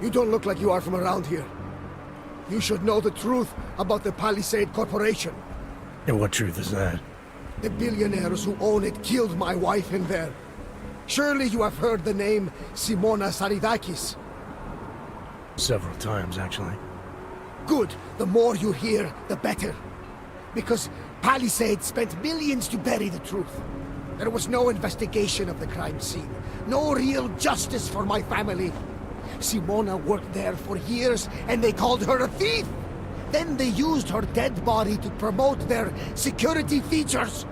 S17: You don't look like you are from around here. You should know the truth about the Palisade Corporation.
S3: And what truth is that?
S17: The billionaires who own it killed my wife in there. Surely you have heard the name Simona Saridakis.
S3: Several times, actually.
S17: Good. The more you hear, the better. Because Palisade spent millions to bury the truth. There was no investigation of the crime scene. No real justice for my family. Simona worked there for years, and they called her a thief! Then they used her dead body to promote their security features!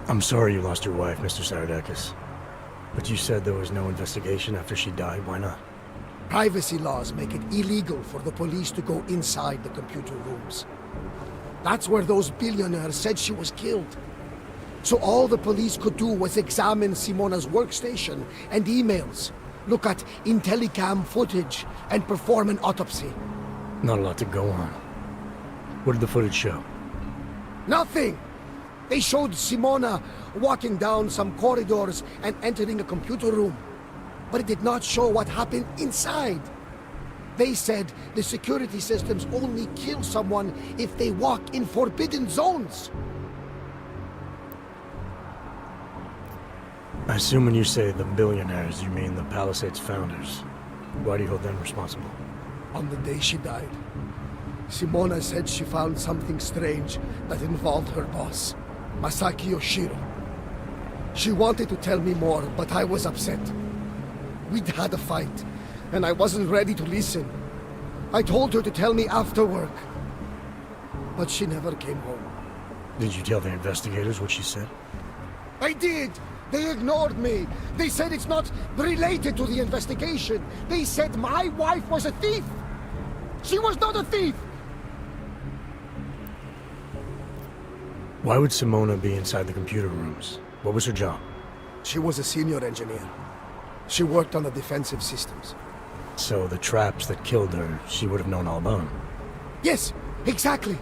S3: I'm sorry you lost your wife, Mr. Saridakis. But you said there was no investigation after she died. Why not?
S17: Privacy laws make it illegal for the police to go inside the computer rooms. That's where those billionaires said she was killed. So all the police could do was examine Simona's workstation and emails, look at Intellicam footage, and perform an autopsy.
S3: Not a lot to go on. What did the footage show?
S17: Nothing! They showed Simona walking down some corridors and entering a computer room. But it did not show what happened inside. They said the security systems only kill someone if they walk in forbidden zones.
S3: I assume when you say the billionaires, you mean the Palisade's founders. Why do you hold them responsible?
S17: On the day she died, Simona said she found something strange that involved her boss, Masaki Yoshiro. She wanted to tell me more, but I was upset. We'd had a fight, and I wasn't ready to listen. I told her to tell me after work, but she never came home.
S3: Did you tell the investigators what she said?
S17: I did! They ignored me! They said it's not related to the investigation! They said my wife was a thief! She was not a thief!
S3: Why would Simona be inside the computer rooms? What was her job?
S17: She was a senior engineer. She worked on the defensive systems.
S3: So the traps that killed her, she would have known all about them?
S17: Yes, exactly!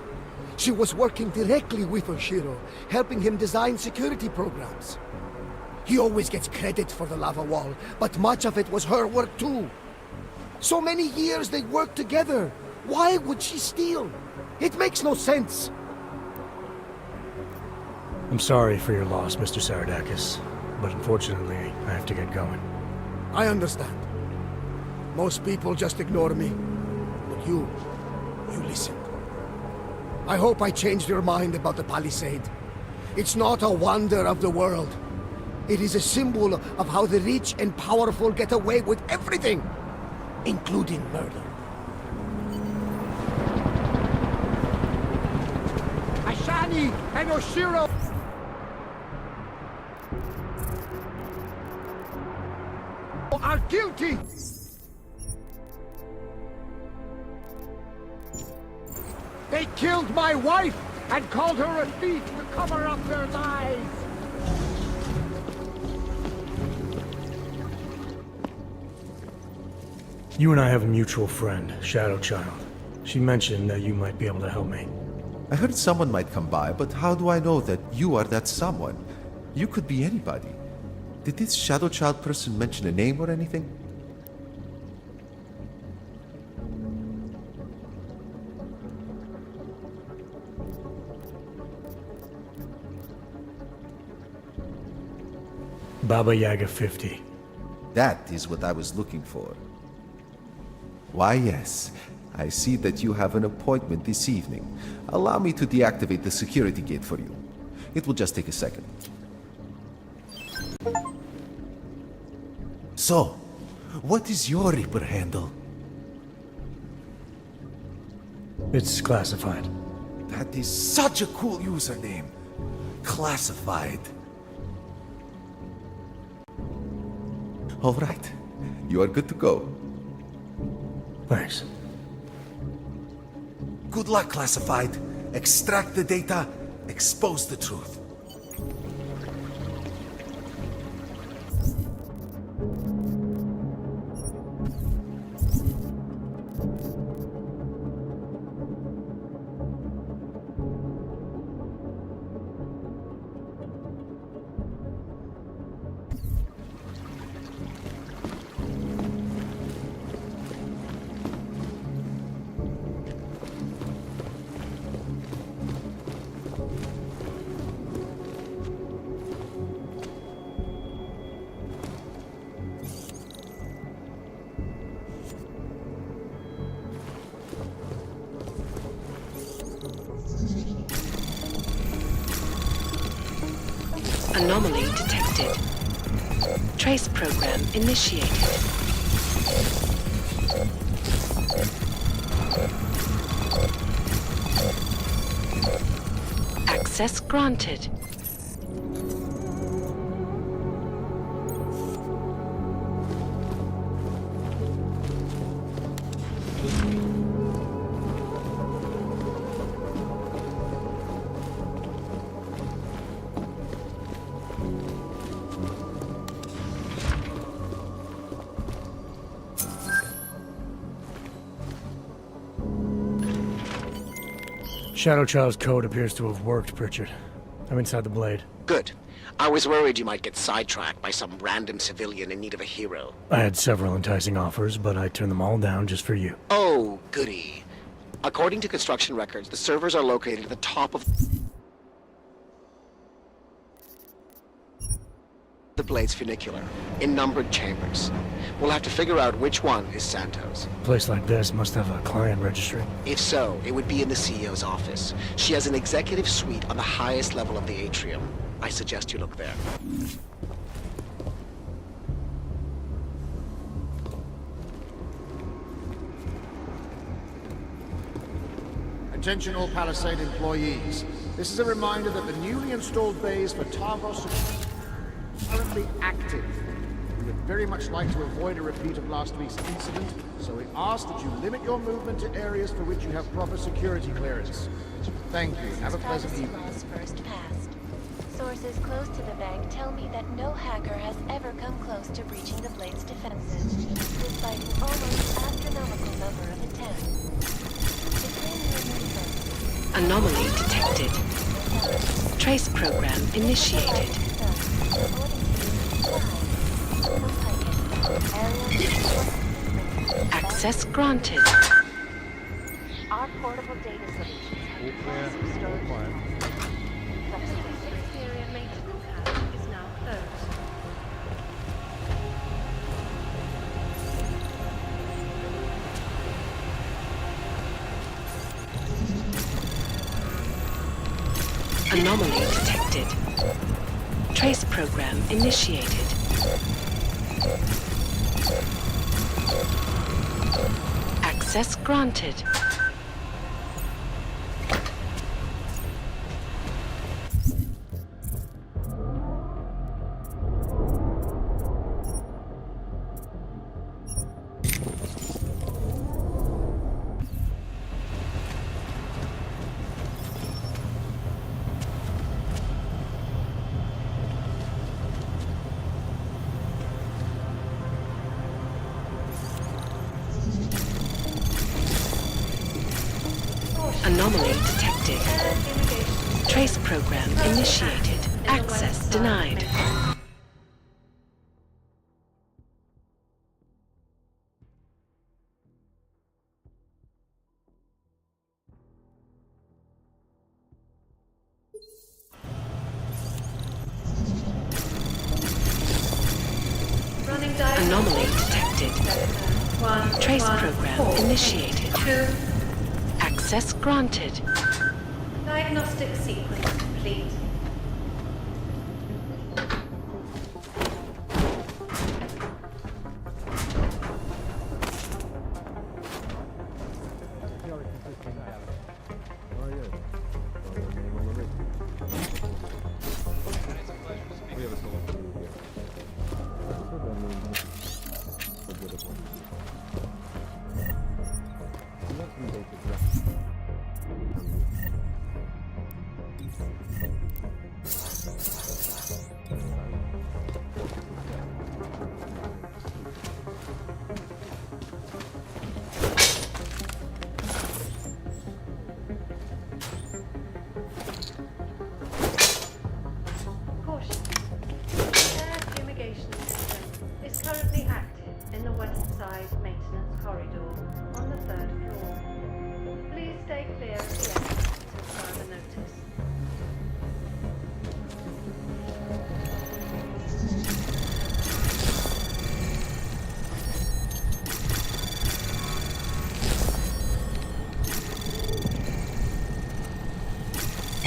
S17: She was working directly with Oshiro, helping him design security programs. He always gets credit for the lava wall, but much of it was her work too. So many years they worked together. Why would she steal? It makes no sense.
S3: I'm sorry for your loss, Mr. Saridakis, but unfortunately, I have to get going.
S17: I understand. Most people just ignore me. But you listened. I hope I changed your mind about the palisade. It's not a wonder of the world. It is a symbol of how the rich and powerful get away with everything, including murder. Ashani and Oshiro are guilty! They killed my wife and called her a thief to cover up their lies!
S3: You and I have a mutual friend, Shadow Child. She mentioned that you might be able to help me.
S10: I heard someone might come by, but how do I know that you are that someone? You could be anybody. Did this Shadow Child person mention a name or anything?
S3: Baba Yaga 50.
S10: That is what I was looking for. Why, yes. I see that you have an appointment this evening. Allow me to deactivate the security gate for you. It will just take a second.
S15: So, what is your Reaper handle?
S3: It's classified.
S15: That is such a cool username. Classified.
S10: All right. You are good to go.
S3: Thanks.
S15: Good luck, Classified. Extract the data, expose the truth.
S7: Anomaly detected. Trace program initiated. Access granted.
S3: Shadow Child's code appears to have worked, Pritchard. I'm inside the blade.
S4: Good. I was worried you might get sidetracked by some random civilian in need of a hero.
S3: I had several enticing offers, but I turned them all down just for you.
S4: Oh, goody. According to construction records, the servers are located at the top of the blade's funicular, in numbered chambers. We'll have to figure out which one is Santos.
S3: A place like this must have a client registry.
S4: If so, it would be in the CEO's office. She has an executive suite on the highest level of the atrium. I suggest you look there.
S17: Attention all Palisade employees. This is a reminder that the newly installed bays for Targos are currently active. We would very much like to avoid a repeat of last week's incident, so we ask that you limit your movement to areas for which you have proper security clearance. Thank you. Have a pleasant evening.
S16: First passed. Sources close to the bank tell me that no hacker has ever come close to breaching the Blade's defenses, despite an almost astronomical number of attempts.
S7: Anomaly detected. Trace program initiated. Access granted.
S16: Our portable data solutions have some storage.
S5: Exterior maintenance hatch is now closed.
S7: Anomaly detected. Trace program initiated. Access granted. Anomaly detected. Trace program initiated. Access denied. Anomaly detected. Trace program initiated. Access granted.
S18: Diagnostic sequence complete.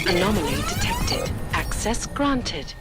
S7: Anomaly detected. Access granted.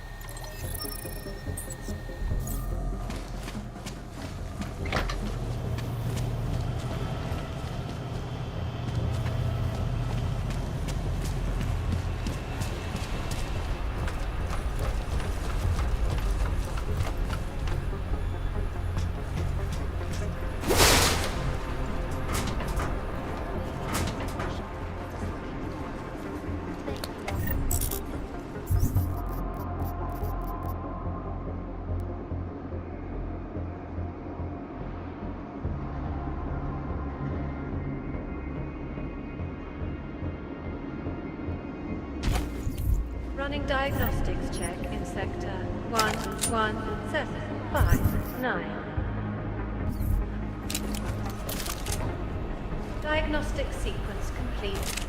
S18: Running diagnostics check in sector 11759. Diagnostic sequence complete.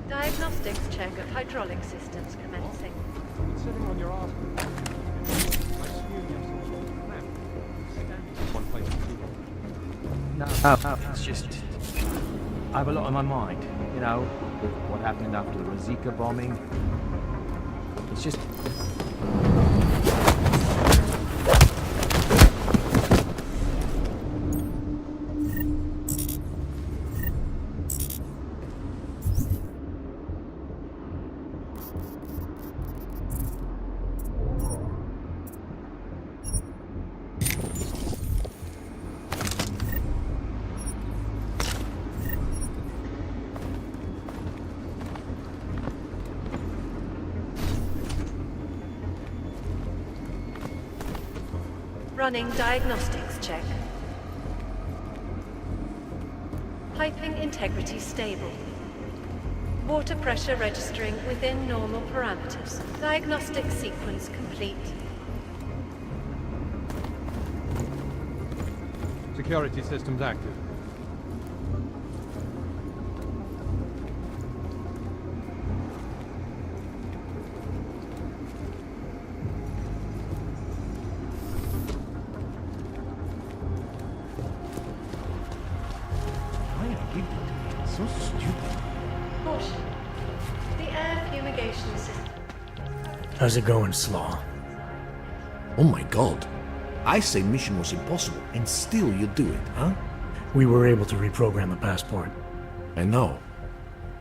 S18: Diagnostics check of hydraulic systems commencing.
S6: It's sitting on your arse. One place to
S12: No, it's just... I have a lot on my mind, you know.
S19: with what happened after the Rosika bombing. It's just...
S18: Running diagnostics check. Piping integrity stable. Water pressure registering within normal parameters. Diagnostic sequence complete.
S6: Security systems active.
S15: So stupid.
S18: Caution. The air fumigation system.
S3: How's it going, Slaw?
S15: Oh my god. I say mission was impossible, and still you do it, huh?
S3: We were able to reprogram the passport.
S15: I know.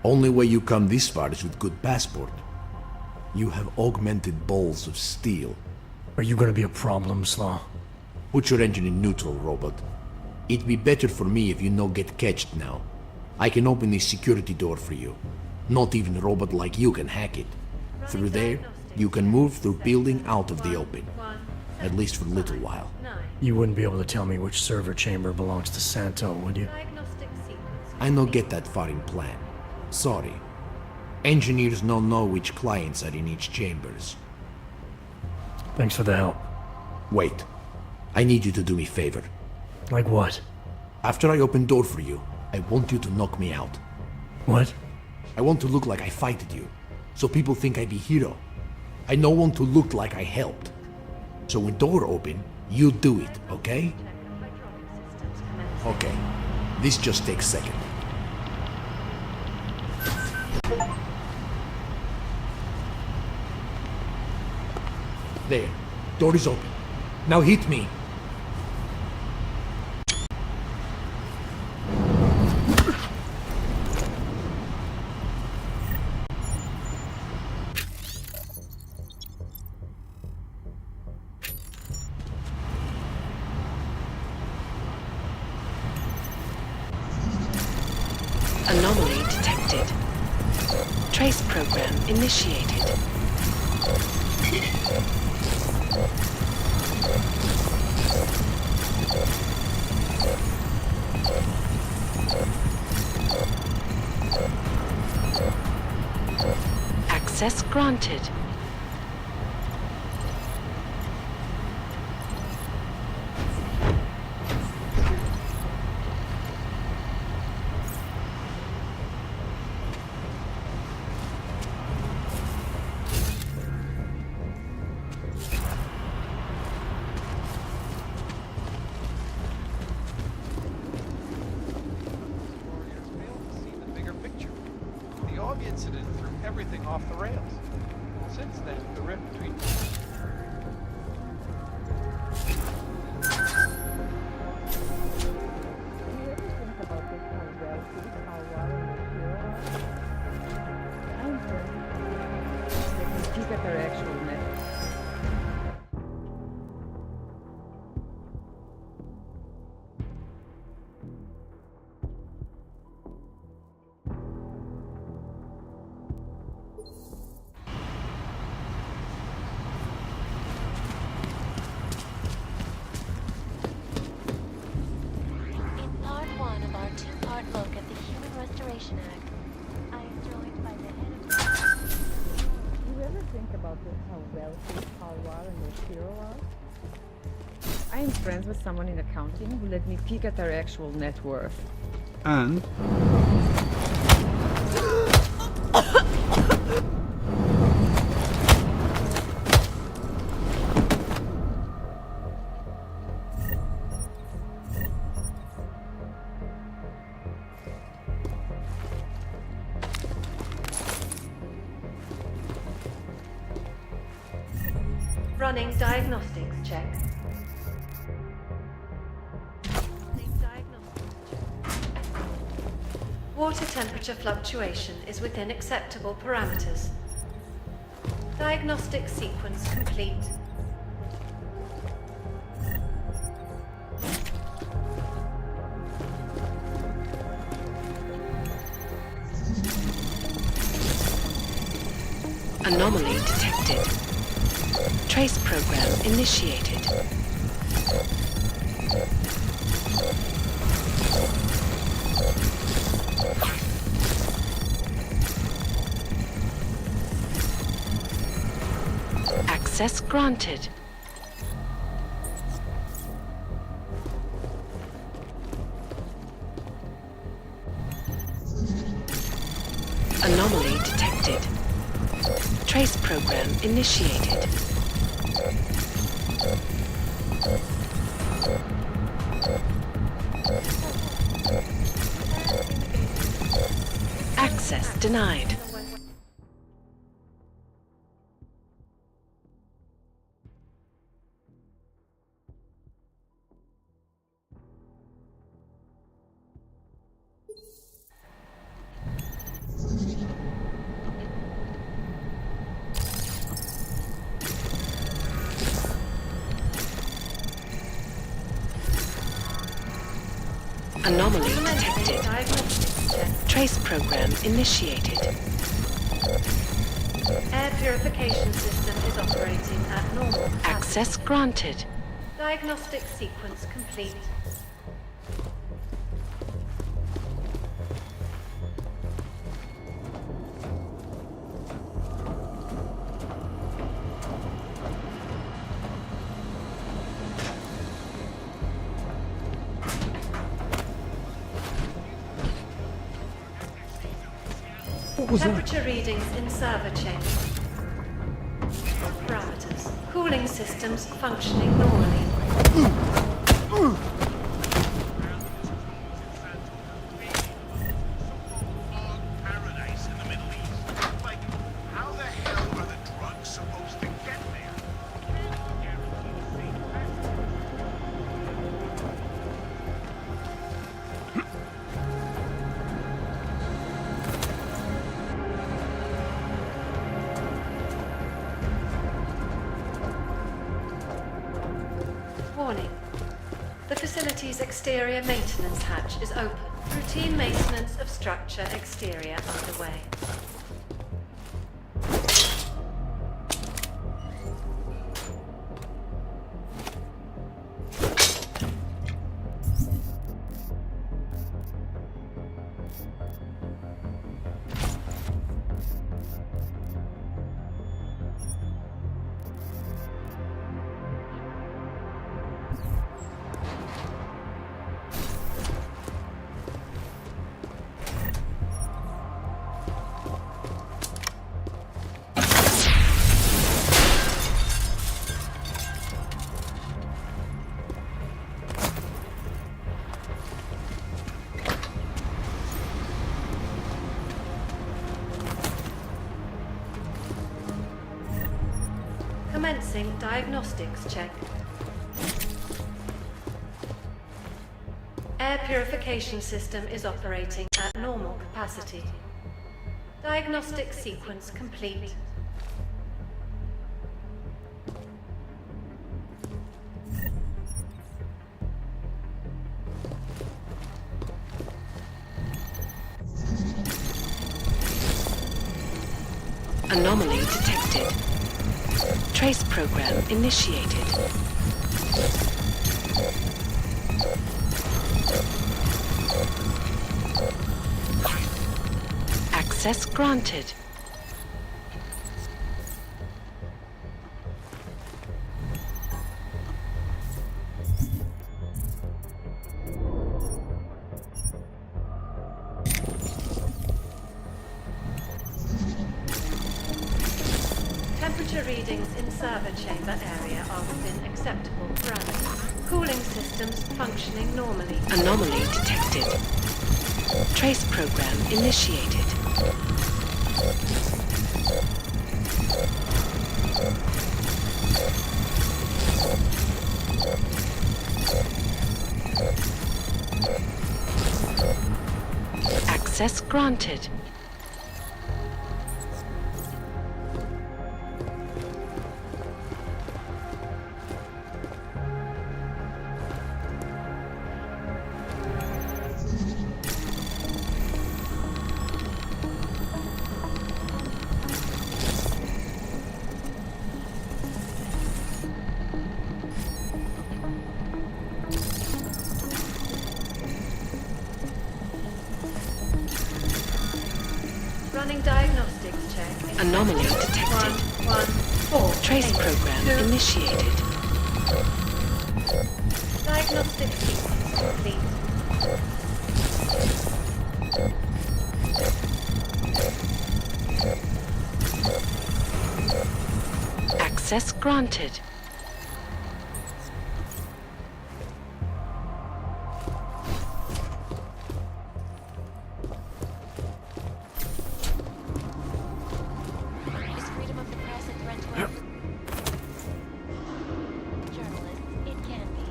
S15: Only way you come this far is with good passport. You have augmented balls of steel.
S3: Are you gonna be a problem, Slaw?
S15: Put your engine in neutral, robot. It'd be better for me if you no get catched now. I can open this security door for you. Not even a robot like you can hack it. Through there, you can move through building out of the open. At least for a little while.
S3: You wouldn't be able to tell me which server chamber belongs to Santo, would you?
S15: I no get that far in plan. Sorry. Engineers no know which clients are in each chambers.
S3: Thanks for the help.
S15: Wait. I need you to do me a favor.
S3: Like what?
S15: After I open door for you, I want you to knock me out.
S3: What?
S15: I want to look like I fighted you, so people think I be hero. I no want to look like I helped. So when door open, you do it, okay? Okay. This just takes second. There. Door is open. Now hit me.
S7: Anomaly detected. Trace program initiated. Access granted.
S6: Incident threw everything off the rails. Since then, the rift between...
S5: At their actual net.
S16: Look at the Human Restoration Act. I am joined by the head of...
S5: Do you ever think about how wealthy Palwar and Oshiro are? I am friends with someone in accounting who let me peek at their actual net worth.
S20: And?
S18: Running diagnostics check. Water temperature fluctuation is within acceptable parameters. Diagnostic sequence complete.
S7: Anomaly detected. Trace program initiated. Access granted. Anomaly detected. Trace program initiated. Access denied. Anomaly detected. Trace program initiated.
S18: Air purification system is operating at normal capacity.
S7: Access granted.
S18: Diagnostic sequence complete. Temperature readings in server chamber. Parameters. Cooling systems functioning normally. Warning. The facility's exterior maintenance hatch is open. Routine maintenance of structure exterior underway. Commencing diagnostics check. Air purification system is operating at normal capacity. Diagnostic sequence complete.
S7: Anomaly detected. Trace program initiated. Access granted.
S18: Temperature readings in server chamber area are within acceptable parameters. Cooling systems functioning normally.
S7: Anomaly detected. Trace program initiated. Access granted.
S18: Running diagnostics check.
S7: Anomaly detected.
S18: 114.
S7: Trace program initiated.
S18: Diagnostic sequence complete.
S7: Access granted.
S16: Is freedom of the press a threat to us? Journalists, it can be.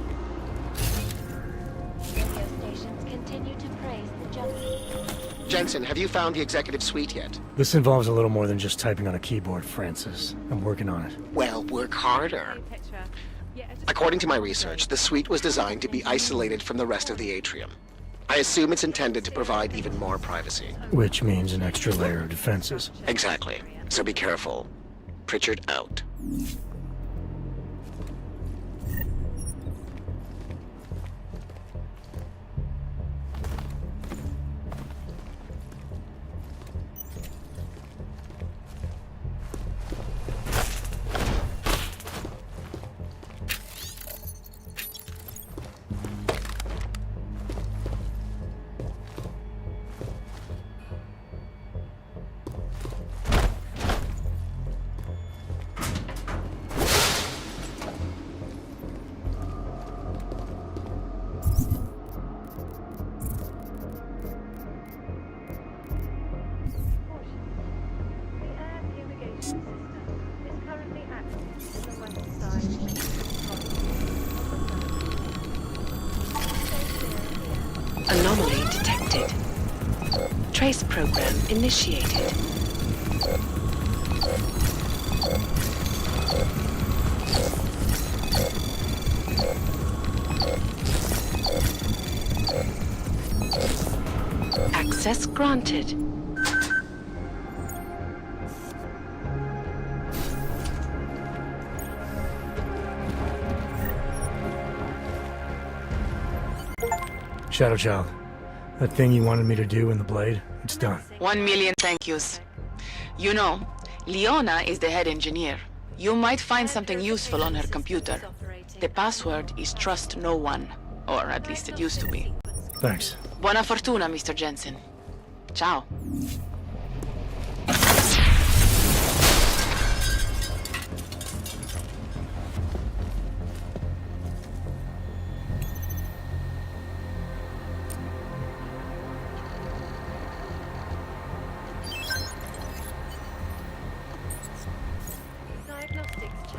S16: Radio stations continue to praise the justice.
S4: Jensen, have you found the executive suite yet?
S3: This involves a little more than just typing on a keyboard, Francis. I'm working on it.
S4: Well, work harder. According to my research, the suite was designed to be isolated from the rest of the atrium. I assume it's intended to provide even more privacy.
S3: Which means an extra layer of defenses.
S4: Exactly. So be careful. Pritchard out.
S7: Anomaly detected. Trace program initiated. Access granted.
S3: Shadow Child, that thing you wanted me to do in the blade, it's done.
S13: 1 million thank yous. You know, Leona is the head engineer. You might find something useful on her computer. The password is trust no one, or at least it used to be.
S3: Thanks.
S13: Buona fortuna, Mr. Jensen. Ciao.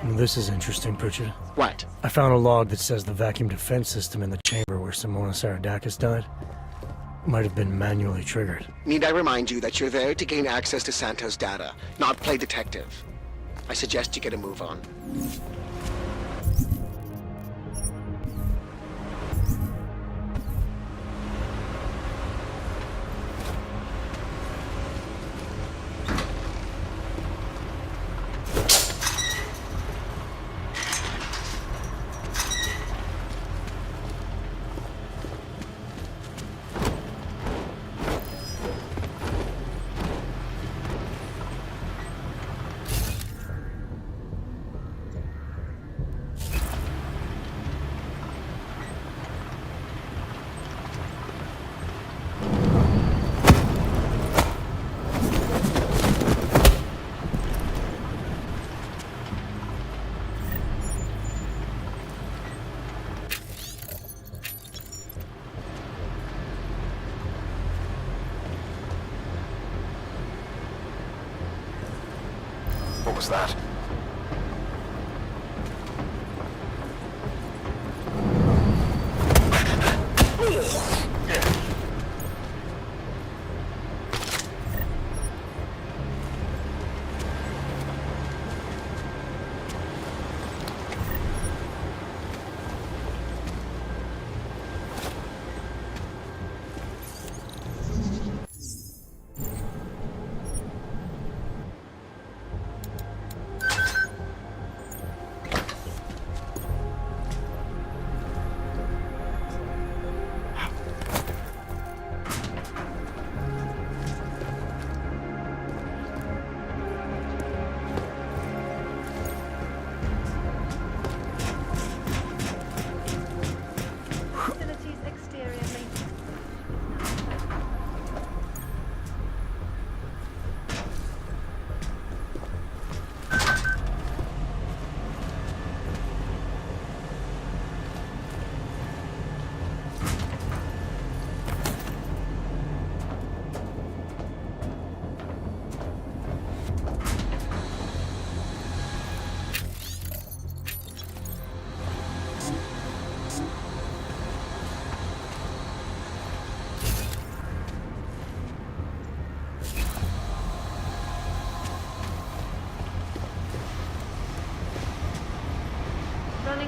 S3: This is interesting, Pritchard.
S4: What?
S3: I found a log that says the vacuum defense system in the chamber where Simona Saradakis died might have been manually triggered.
S4: Need I remind you that you're there to gain access to Santos' data, not play detective? I suggest you get a move on.
S20: What was that?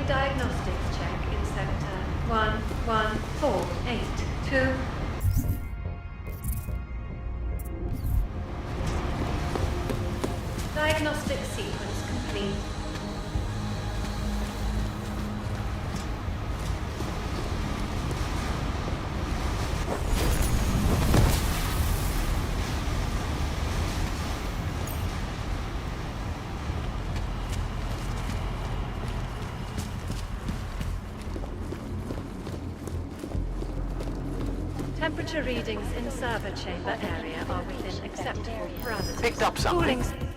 S18: Running diagnostics check in sector 11482. Diagnostic sequence complete. Temperature readings in server chamber area are within acceptable parameters.
S4: Picked up something.
S18: Cooling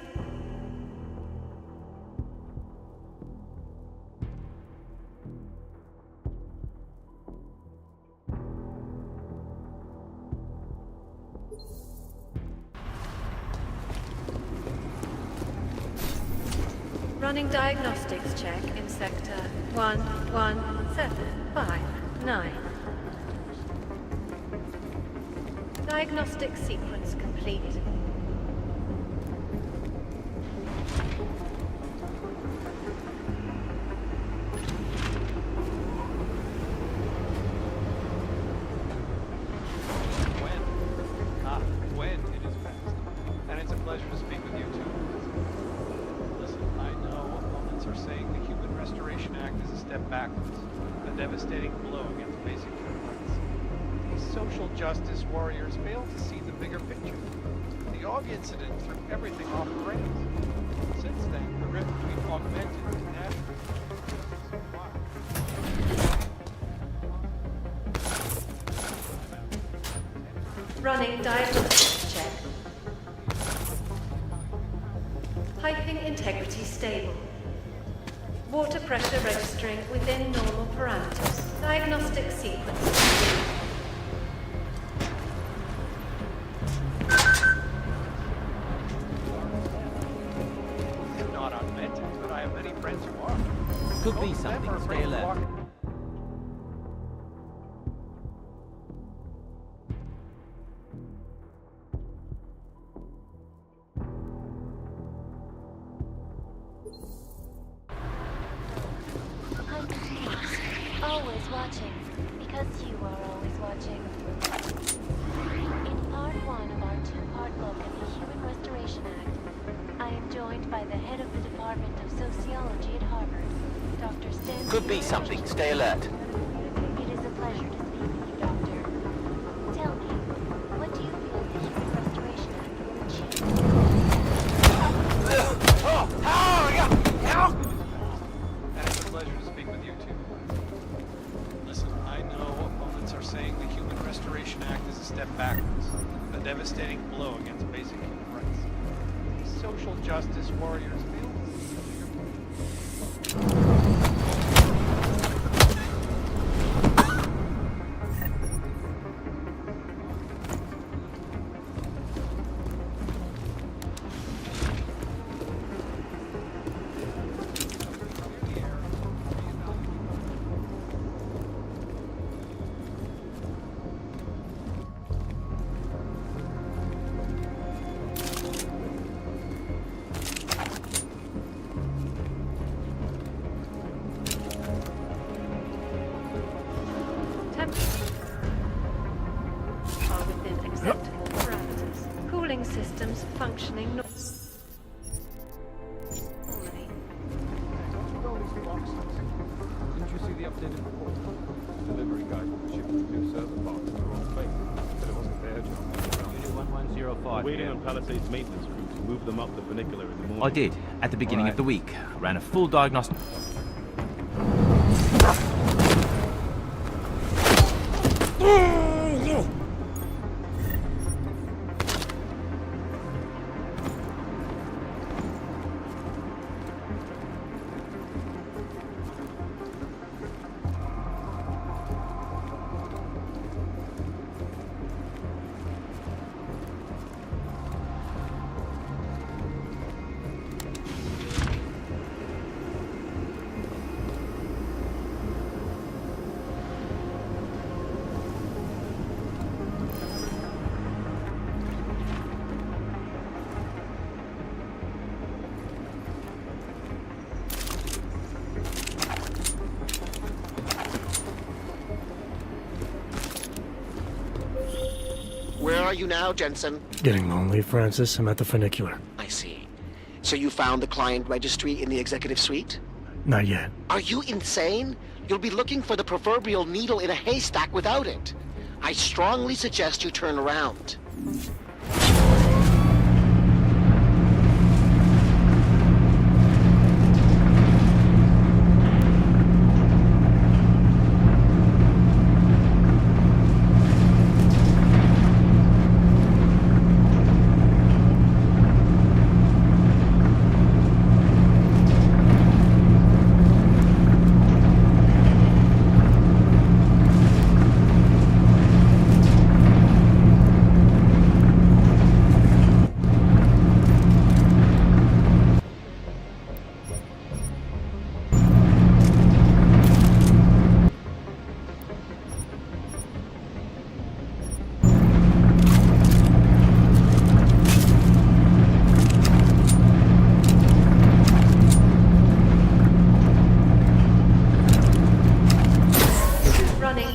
S18: Running diagnostics check in sector 11759. Diagnostic sequence complete.
S6: When it is fast. And it's a pleasure to speak with you too. Listen, I know opponents are saying the Human Restoration Act is a step backwards, a devastating blow against basic human rights. These social justice warriors fail to see the bigger picture. The Og incident threw everything off the rails. Since then, the rift between augmented and natural
S18: Running diagnostics check. Piping integrity stable. Water pressure registering within normal parameters. Diagnostic sequence complete.
S6: You're not augmented, but I have many friends who are.
S12: Could be something. Stay alert.
S16: Always watching, because you are always watching. In part 1 of our 2-part look at the Human Restoration Act, I am joined by the head of the Department of Sociology at Harvard, Dr. Stanley.
S12: Could be something. Stay alert.
S16: It is a pleasure to speak with you, Doctor. Tell me, what do you feel the Human Restoration Act will achieve?
S6: And it's a pleasure to speak with you too. Listen, I know opponents are saying the Human Restoration Act is a step backwards, a devastating blow against basic human rights. These social justice warriors fail to see the bigger picture.
S18: Are within acceptable parameters. Cooling systems functioning normally.
S20: Don't you know these boxes? Didn't you see the updated report? The delivery guy from the ship with new server parts are all fake. But it wasn't their job.
S12: Unit 1105.
S20: Waiting on Palisades maintenance crew to move them up the funicular in the morning.
S12: I did, at the beginning of the week. Ran a full diagnostic.
S4: are you now, Jensen?
S3: Getting lonely, Francis. I'm at the funicular.
S4: I see. So you found the client registry in the executive suite?
S3: Not yet.
S4: Are you insane? You'll be looking for the proverbial needle in a haystack without it. I strongly suggest you turn around.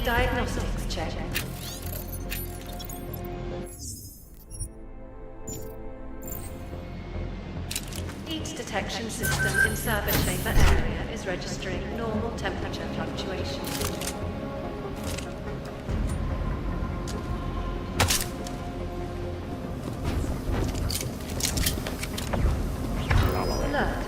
S18: Diagnostics check. Heat detection system in server chamber area is registering normal temperature fluctuations. Alert.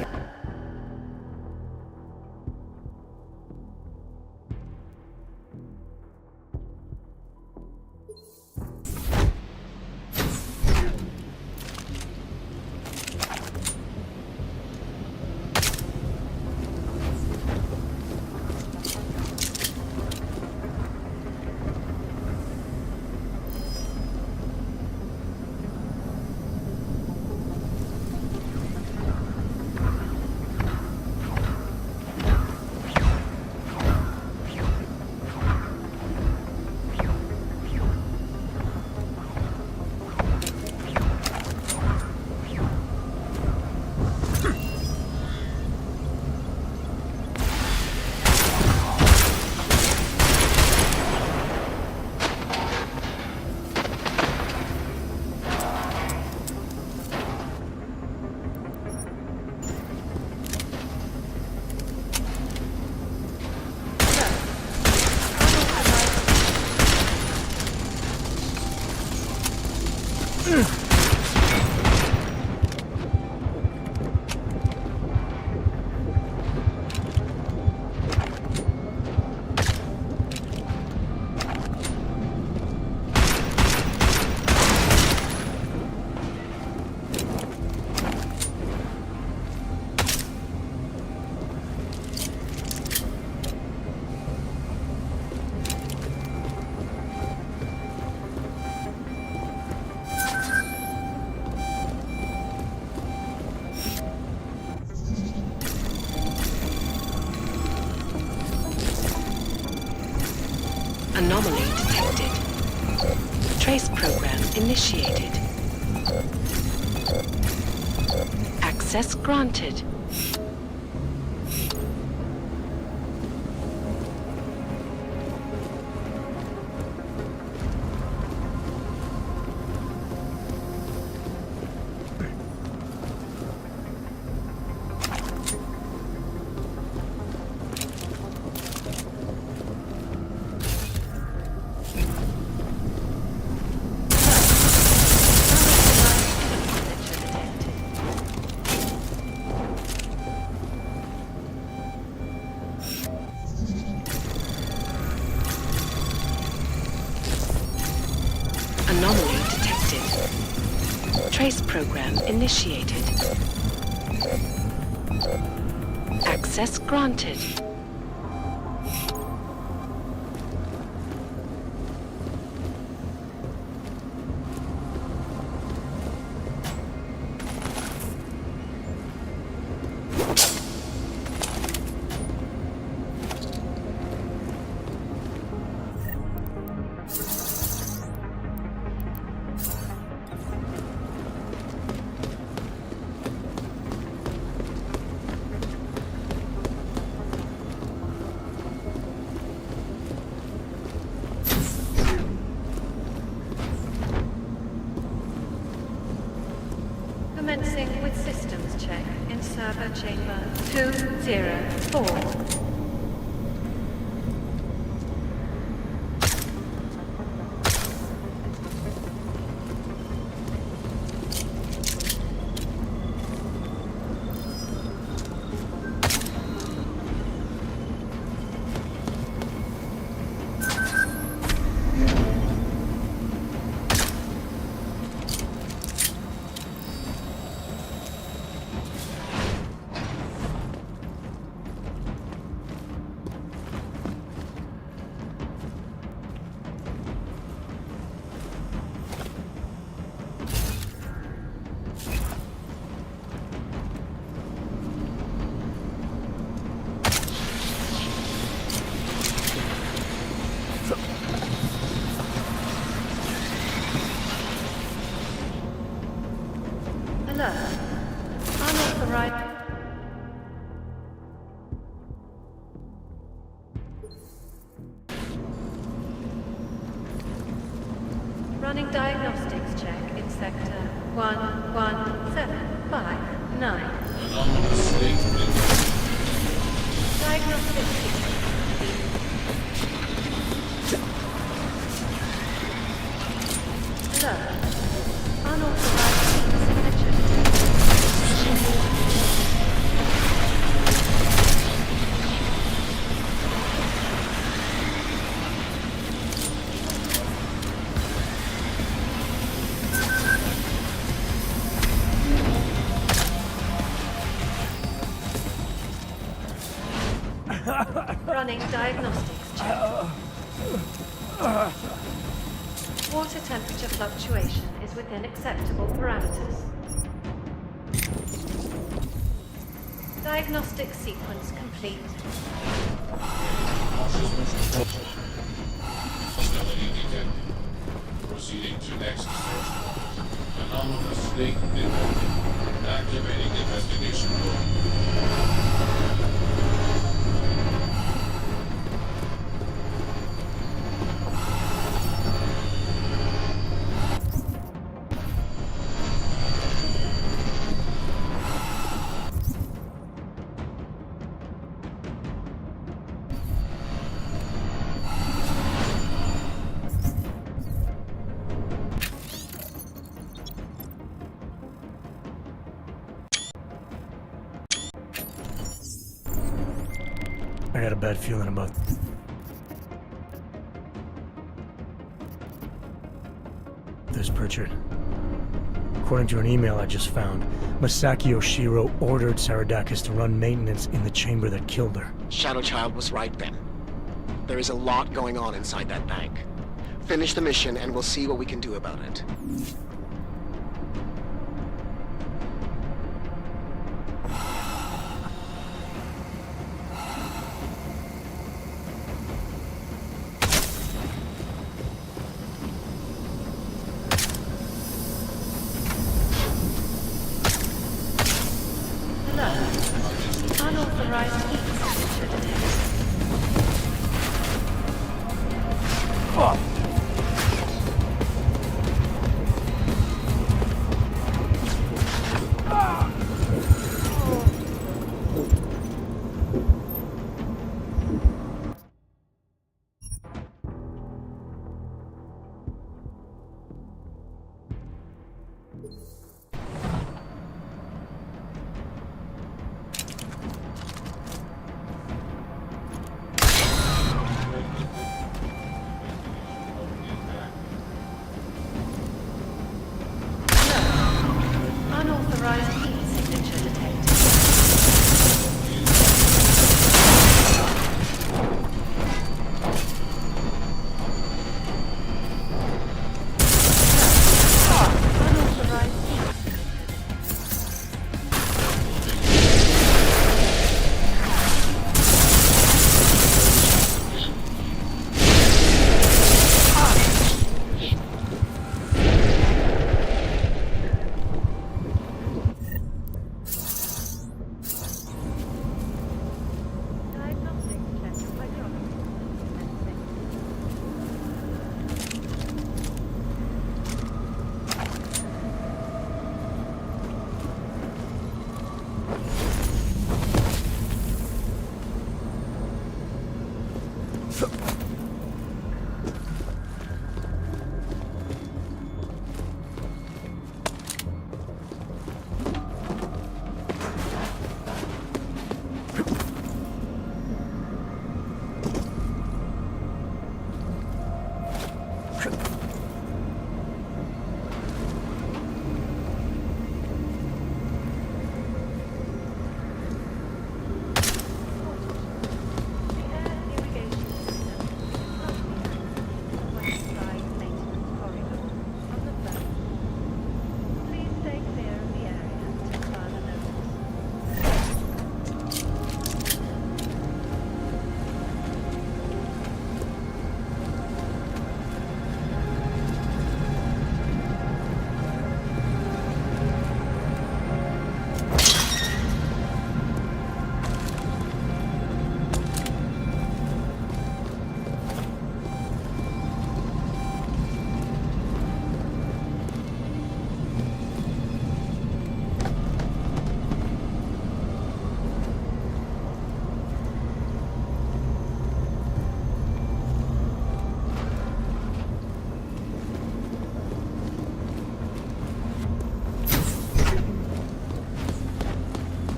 S7: Anomaly detected. Trace program initiated. Access granted. Anomaly detected. Trace program initiated. Access granted.
S18: server chamber 204. Alert. Unauthorized. Running diagnostics check in sector 11759. Diagnostic sequence complete. Alert. Unauthorized signature Running diagnostics check. Water temperature fluctuation is within acceptable parameters. Diagnostic sequence complete.
S21: Hostility detected. Proceeding to next search. Anomalous state detected. Activating investigation mode.
S3: I got a bad feeling about... this, Pritchard. According to an email I just found, Masaki Oshiro ordered Saradakis to run maintenance in the chamber that killed her.
S4: Shadowchild was right then. There is a lot going on inside that bank. Finish the mission and we'll see what we can do about it.
S18: Unauthorized heat signature detected.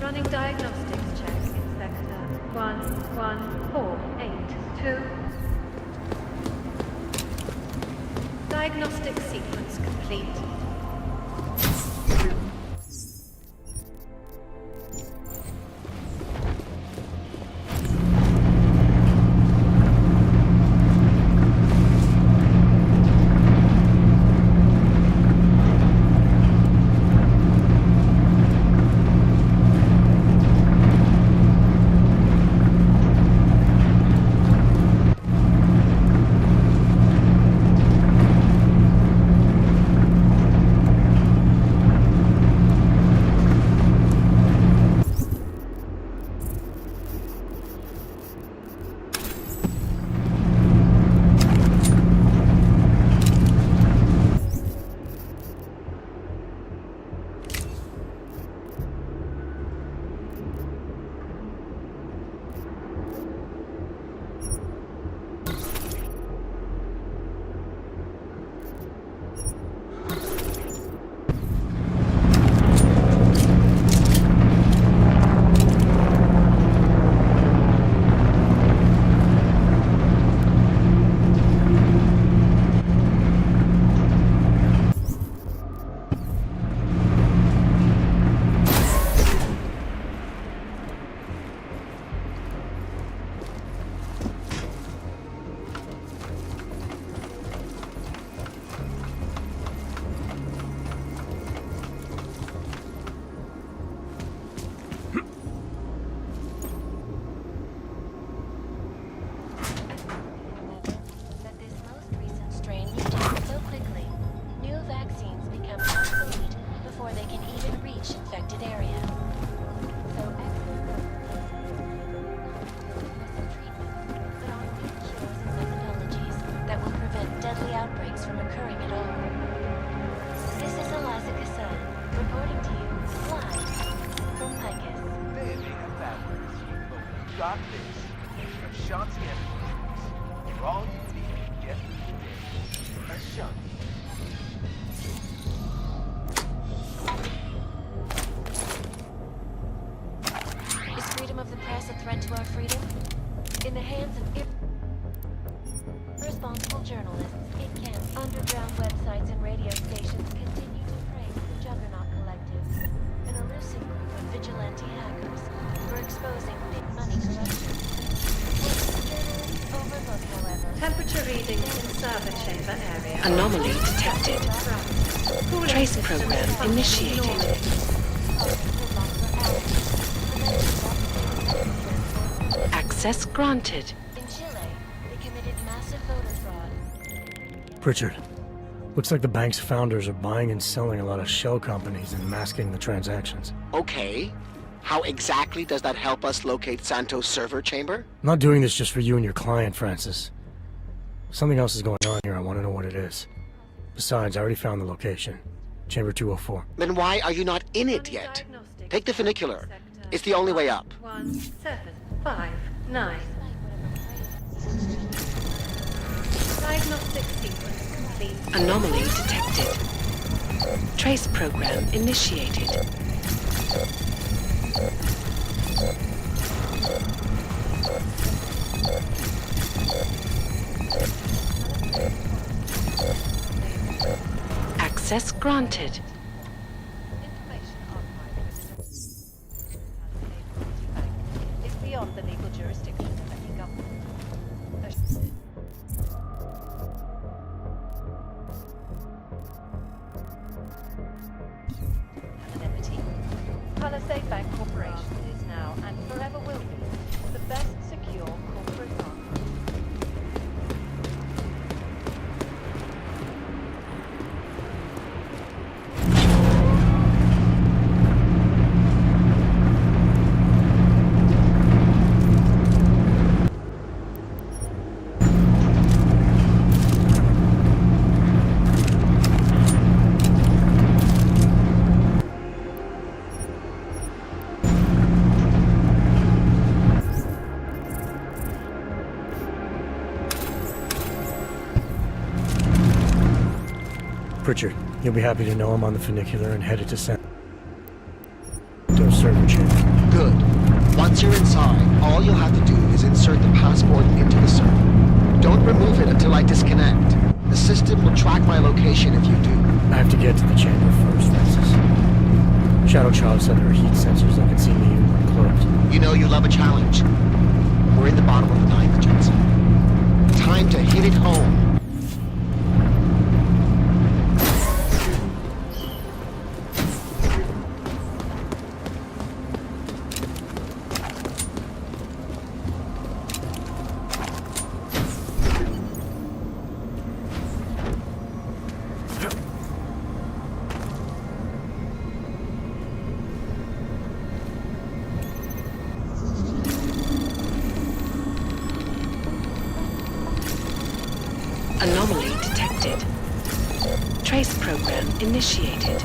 S18: Running diagnostics check, Inspector 11482. Diagnostic sequence complete.
S1: got this. Ashanti Enterprises. For all you need to get through the day. Ashanti.
S16: Is freedom of the press a threat to our freedom? In the hands of irresponsible journalists, it can. Underground websites and radio stations continue to praise the Juggernaut Collective, an elusive group of vigilante hackers for exposing big money corruption. Journalists overlook, however.
S18: Temperature readings in server chamber area.
S7: Anomaly detected. Trace program initiated. Access granted.
S16: In Chile, they committed massive voter fraud.
S3: Pritchard, looks like the bank's founders are buying and selling a lot of shell companies and masking the transactions.
S4: Okay. How exactly does that help us locate Santos' server chamber?
S3: I'm not doing this just for you and your client, Francis. Something else is going on here. I want to know what it is. Besides, I already found the location. Chamber 204.
S4: Then why are you not in it yet? Take the funicular. It's the only way up.
S18: 1759. Diagnostic sequence complete.
S7: Anomaly detected. Trace program initiated. Access granted.
S18: Is beyond the legal jurisdiction of any government. Anonymity. Palisade Bank Corporation is now and forever will be the best secure corporate bank.
S3: Pritchard, you'll be happy to know I'm on the funicular and headed to San... server chamber.
S4: Good. Once you're inside, all you'll have to do is insert the passport into the server. Don't remove it until I disconnect. The system will track my location if you do.
S3: I have to get to the chamber first, Francis. Shadow Child said there are heat sensors that can see me even when closed.
S4: You know you love a challenge. We're in the bottom of the ninth, Jensen. Time to hit it home.
S7: Anomaly detected. Trace program initiated.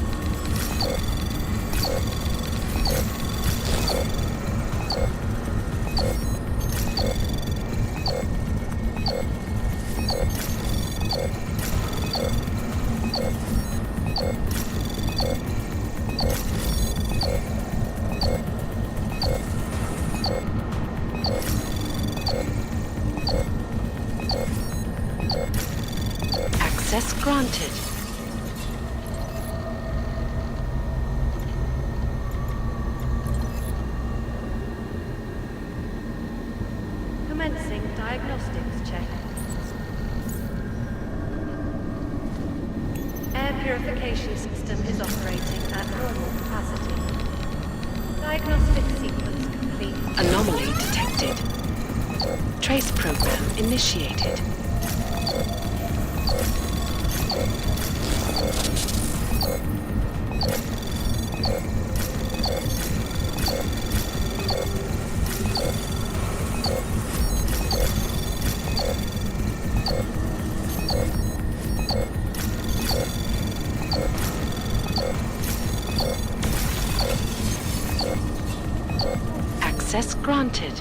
S7: Access granted.
S18: Commencing diagnostics check. Air purification system is operating at normal capacity. Diagnostic sequence complete.
S7: Anomaly detected. Trace program initiated. Access granted.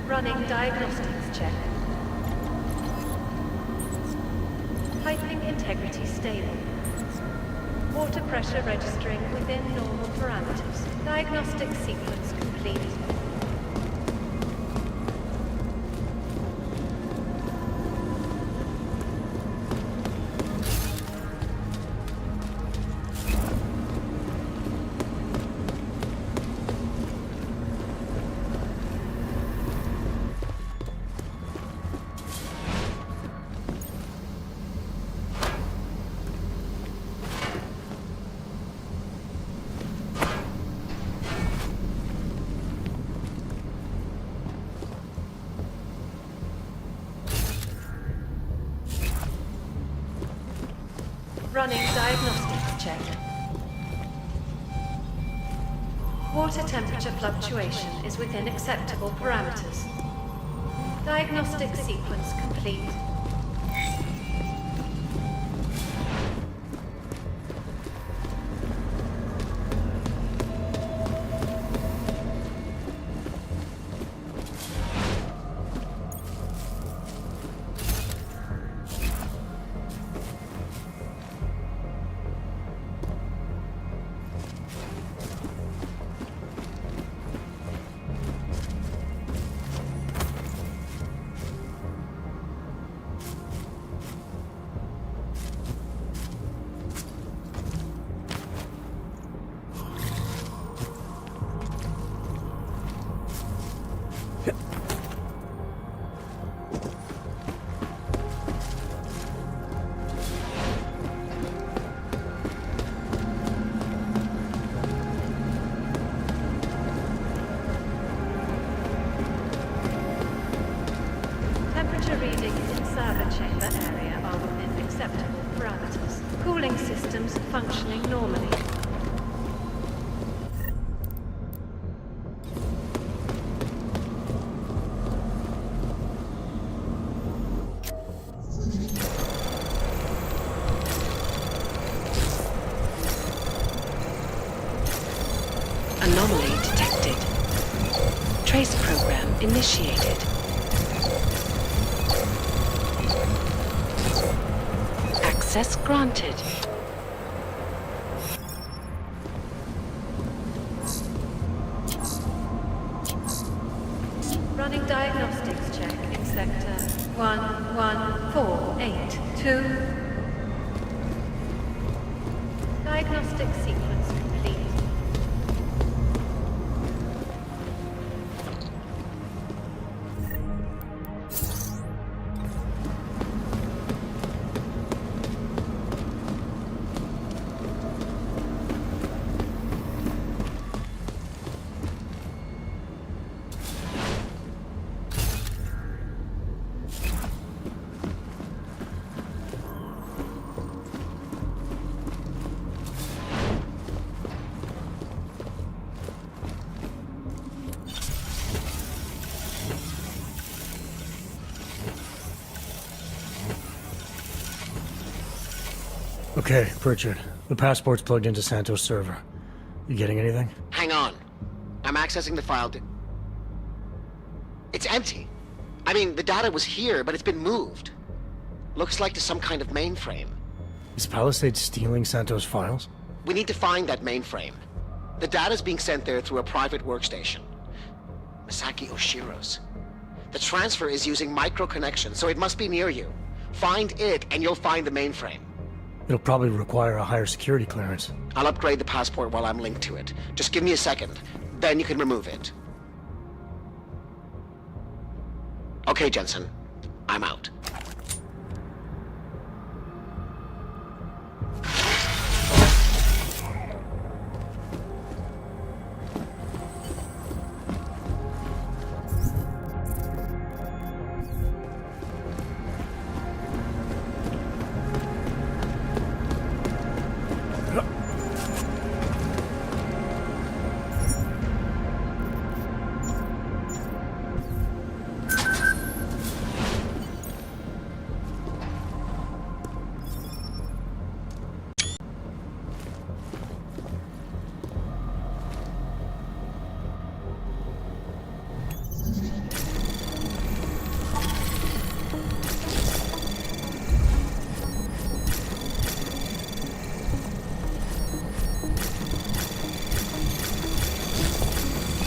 S18: Running diagnostics check. Piping integrity stable. Water pressure registering within normal parameters. Diagnostic sequence complete. Water temperature fluctuation is within acceptable parameters. Diagnostic sequence complete. Temperature readings in server chamber area are within acceptable parameters. Cooling systems functioning normally.
S7: Anomaly detected. Trace program initiated. Access granted.
S18: Running diagnostics check in sector 11482. Diagnostic sequence complete.
S3: Okay, Pritchard. The passport's plugged into Santos' server. You getting anything?
S4: Hang on. I'm accessing the file. It's empty. I mean, the data was here, but it's been moved. Looks like to some kind of mainframe.
S3: Is Palisade stealing Santos' files?
S4: We need to find that mainframe. The data's being sent there through a private workstation. Masaki Oshiro's. The transfer is using micro-connection, so it must be near you. Find it, and you'll find the mainframe.
S3: It'll probably require a higher security clearance.
S4: I'll upgrade the passport while I'm linked to it. Just give me a second. Then you can remove it. Okay, Jensen. I'm out.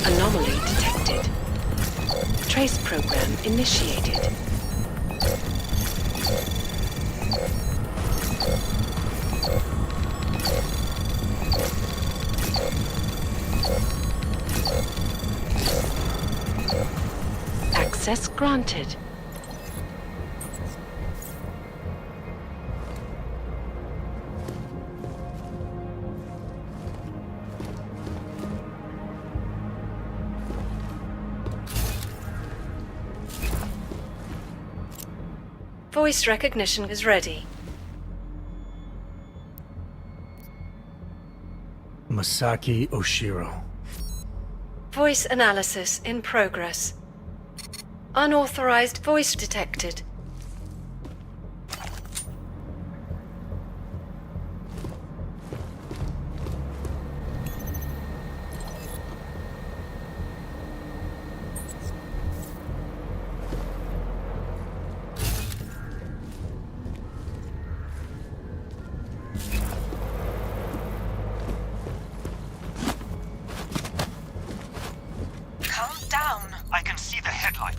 S7: Anomaly detected. Trace program initiated. Access granted.
S18: Voice recognition is ready.
S3: Masaki Oshiro.
S18: Voice analysis in progress. Unauthorized voice detected.
S12: Calm down. I can see the headlight.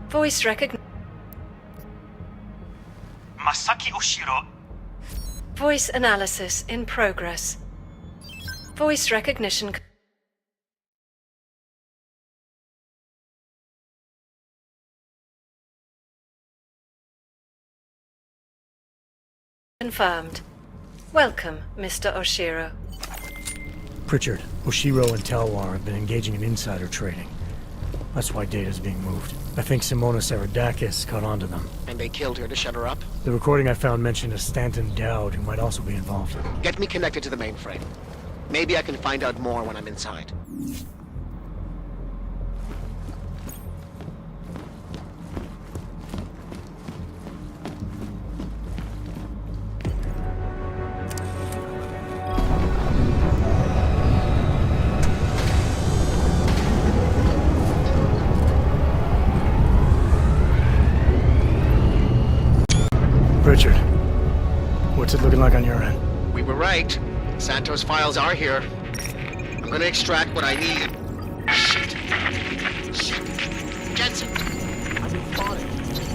S18: Voice recognition.
S12: Masaki Oshiro.
S18: Voice analysis in progress. Voice recognition. Confirmed. Welcome, Mr. Oshiro.
S3: Pritchard, Oshiro and Talwar have been engaging in insider trading. That's why data's being moved. I think Simona Saradakis caught on to them.
S4: And they killed her to shut her up?
S3: The recording I found mentioned a Stanton Dowd who might also be involved.
S4: Get me connected to the mainframe. Maybe I can find out more when I'm inside.
S3: Richard, what's it looking like on your end?
S4: We were right. Santos' files are here. I'm gonna extract what I need. Shit. Jensen! I've been spotted.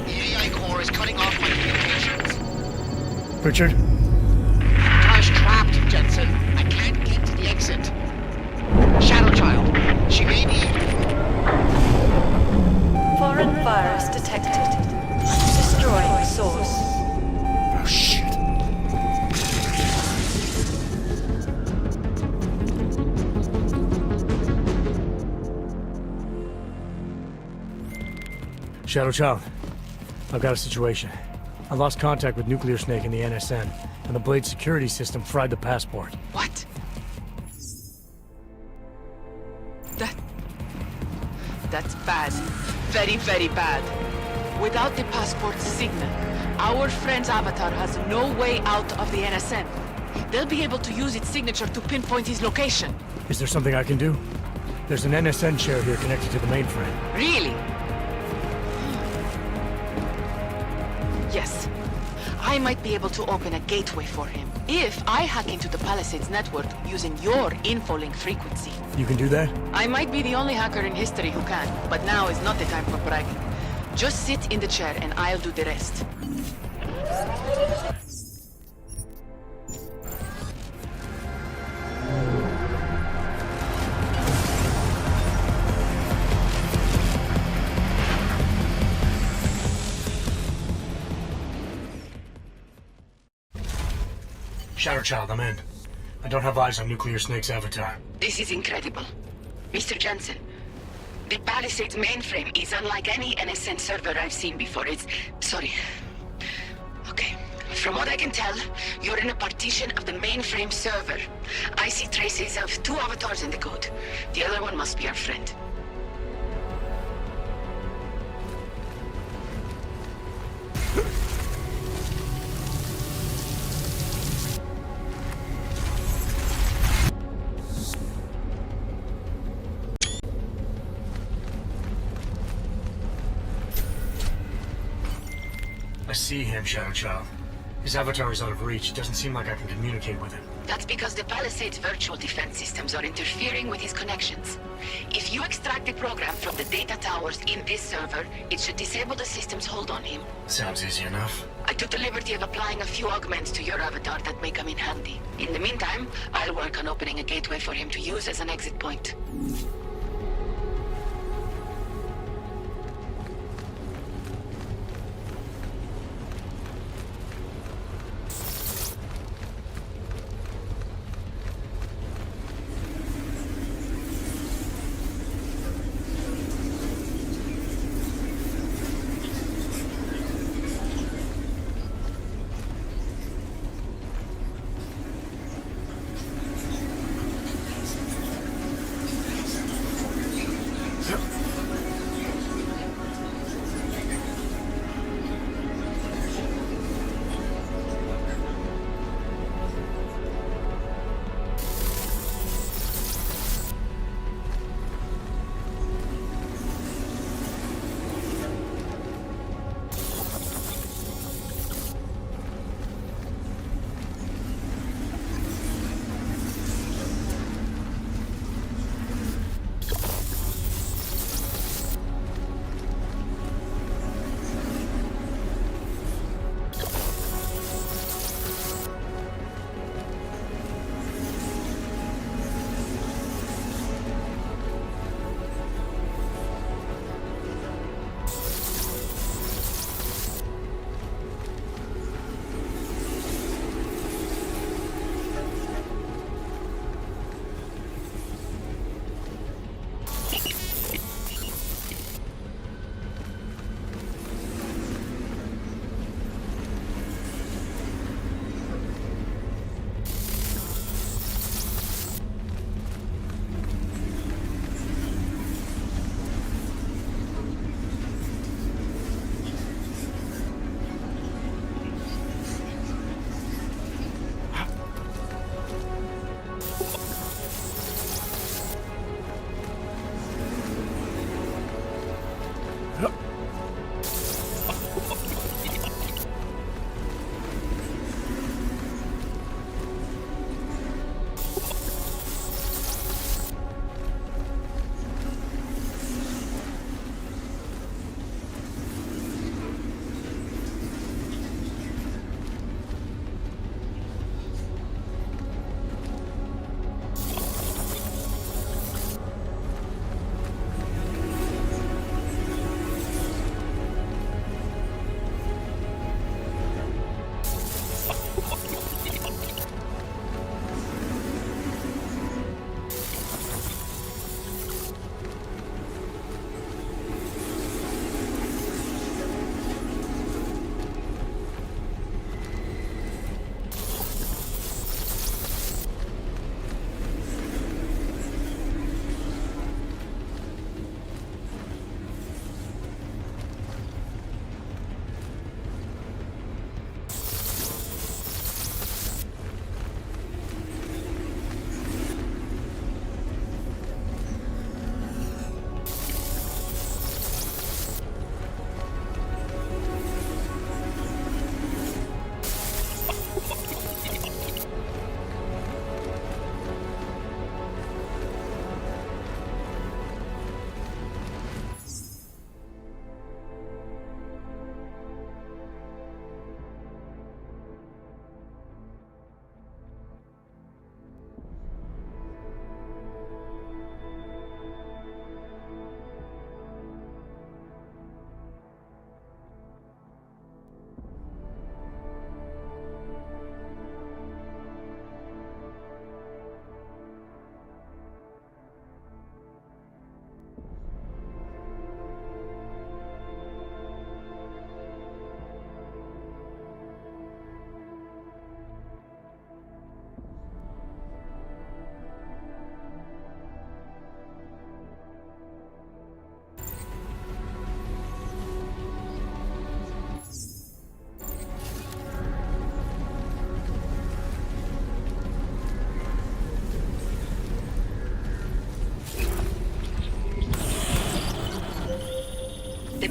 S4: The AI core is cutting off my communications.
S3: Richard?
S4: Tash trapped, Jensen. I can't get to the exit. Shadow Child. She may be...
S18: Foreign virus detected. Destroying source.
S3: Oh, shit. Shadow Child, I've got a situation. I lost contact with Nuclear Snake and the NSN, and the Blade security system fried the passport.
S13: What? That's bad. Very, very bad. Without the passport signal, our friend's avatar has no way out of the NSN. They'll be able to use its signature to pinpoint his location.
S3: Is there something I can do? There's an NSN chair here connected to the mainframe.
S13: Really? Yes. I might be able to open a gateway for him if I hack into the Palisades network using your infolink frequency.
S3: You can do that?
S13: I might be the only hacker in history who can, but now is not the time for bragging. Just sit in the chair and I'll do the rest.
S3: Shadow Child, I'm in. I don't have eyes on Nuclear Snake's avatar.
S7: This is incredible. Mr. Jensen, the Palisades mainframe is unlike any NSN server I've seen before. Sorry. Okay. From what I can tell, you're in a partition of the mainframe server. I see traces of 2 avatars in the code. The other one must be our friend.
S3: I see him, Shadow Child. His avatar is out of reach. It doesn't seem like I can communicate with him.
S7: That's because the Palisades virtual defense systems are interfering with his connections. If you extract the program from the data towers in this server, it should disable the system's hold on him.
S3: Sounds easy enough.
S7: I took the liberty of applying a few augments to your avatar that may come in handy. In the meantime, I'll work on opening a gateway for him to use as an exit point.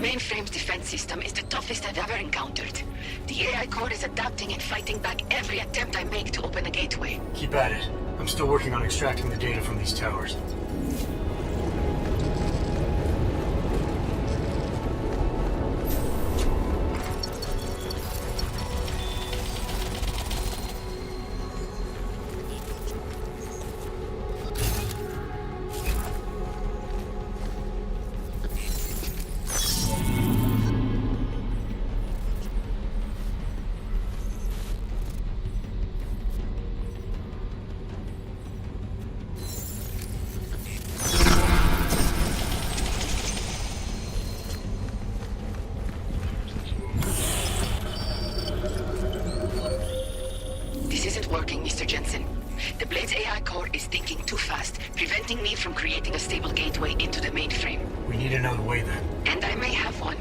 S7: mainframe's defense system is the toughest I've ever encountered. The AI core is adapting and fighting back every attempt I make to open the gateway.
S3: Keep at it. I'm still working on extracting the data from these towers.
S7: This isn't working, Mr. Jensen. The Blade's AI core is thinking too fast, preventing me from creating a stable gateway into the mainframe.
S3: We need another way then.
S7: And I may have one.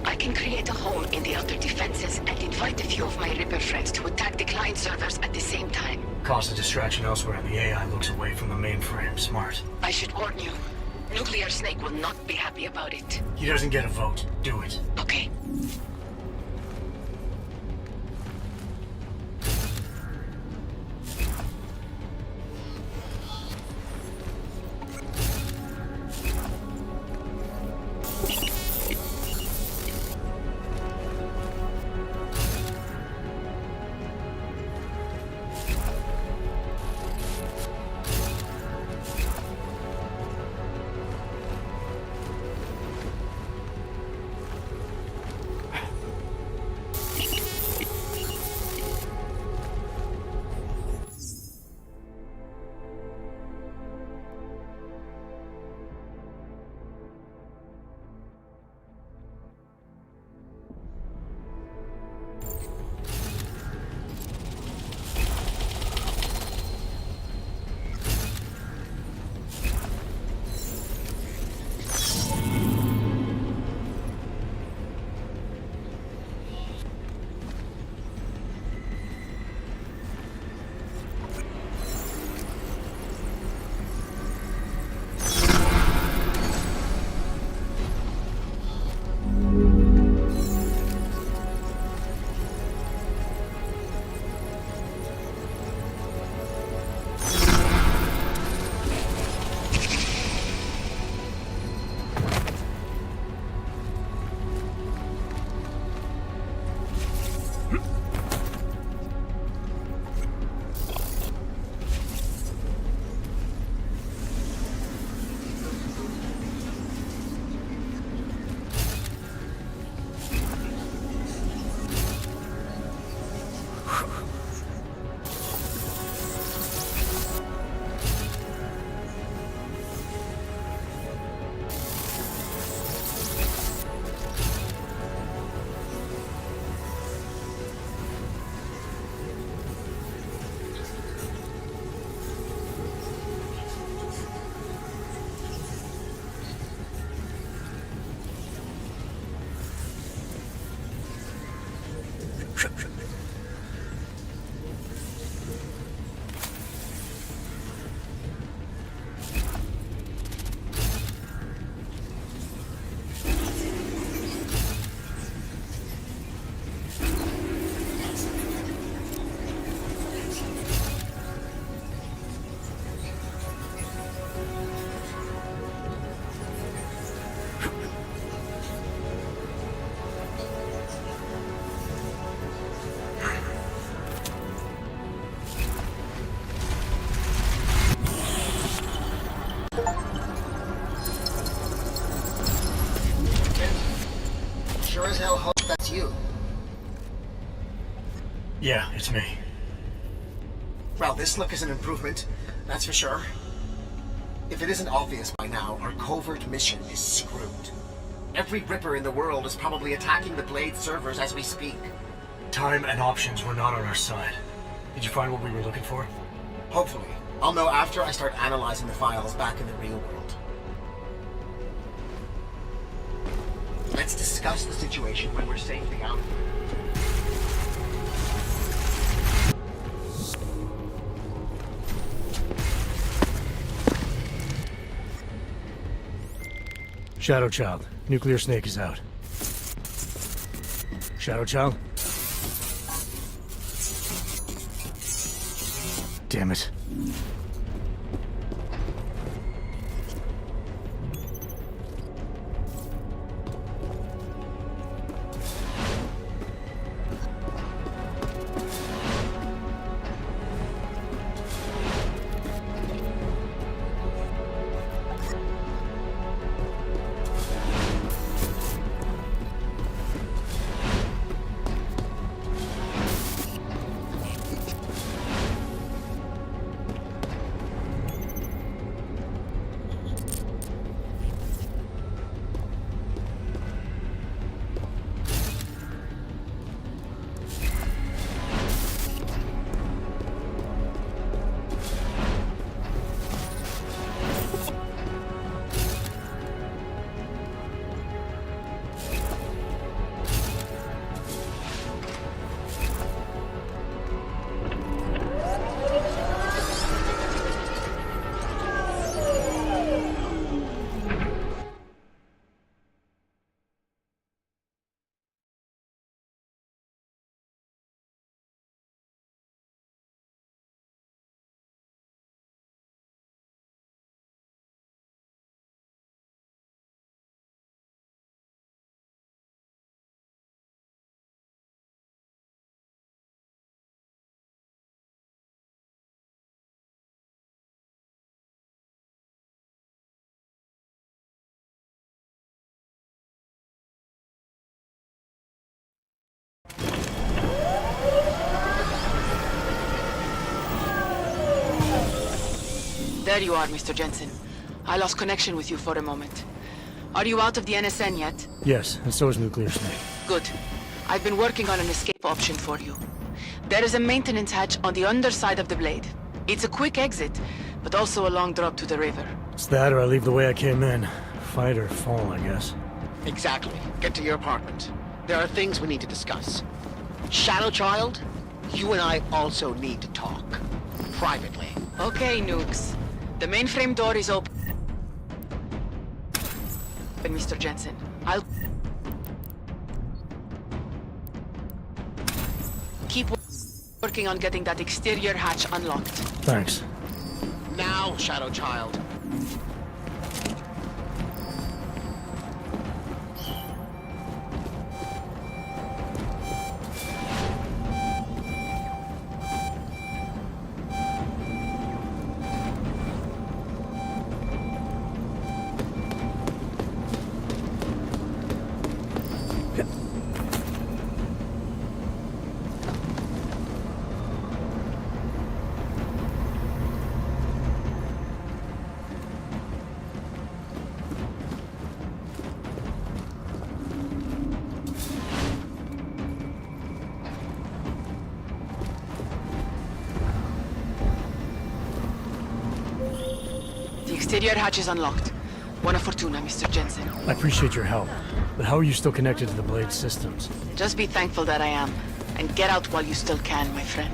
S7: I can create a hole in the outer defenses and invite a few of my Ripper friends to attack the client servers at the same time.
S3: Cause a distraction elsewhere and the AI looks away from the mainframe. Smart.
S7: I should warn you. Nuclear Snake will not be happy about it.
S3: He doesn't get a vote. Do it.
S7: Okay.
S2: Sure as hell hope that's you.
S3: Yeah, it's me.
S2: Well, this look is an improvement, that's for sure. If it isn't obvious by now, our covert mission is screwed. Every Ripper in the world is probably attacking the Blade servers as we speak.
S3: Time and options were not on our side. Did you find what we were looking for?
S2: Hopefully. I'll know after I start analyzing the files back in the real world. Let's discuss the situation when we're safely out of here.
S3: Shadow Child, Nuclear Snake is out. Shadow Child? Damn it.
S13: There you are, Mr. Jensen. I lost connection with you for a moment. Are you out of the NSN yet?
S3: Yes, and so is Nuclear Snake.
S13: Good. I've been working on an escape option for you. There is a maintenance hatch on the underside of the blade. It's a quick exit, but also a long drop to the river.
S3: It's that or I leave the way I came in. Fight or fall, I guess.
S4: Exactly. Get to your apartment. There are things we need to discuss. Shadow Child, you and I also need to talk. Privately.
S13: Okay, Nukes. The mainframe door is open, Mr. Jensen. I'll keep working on getting that exterior hatch unlocked.
S3: Thanks.
S4: Now, Shadow Child.
S13: The exterior hatch is unlocked. Buona fortuna, Mr. Jensen.
S3: I appreciate your help, but how are you still connected to the Blade systems?
S13: Just be thankful that I am, and get out while you still can, my friend.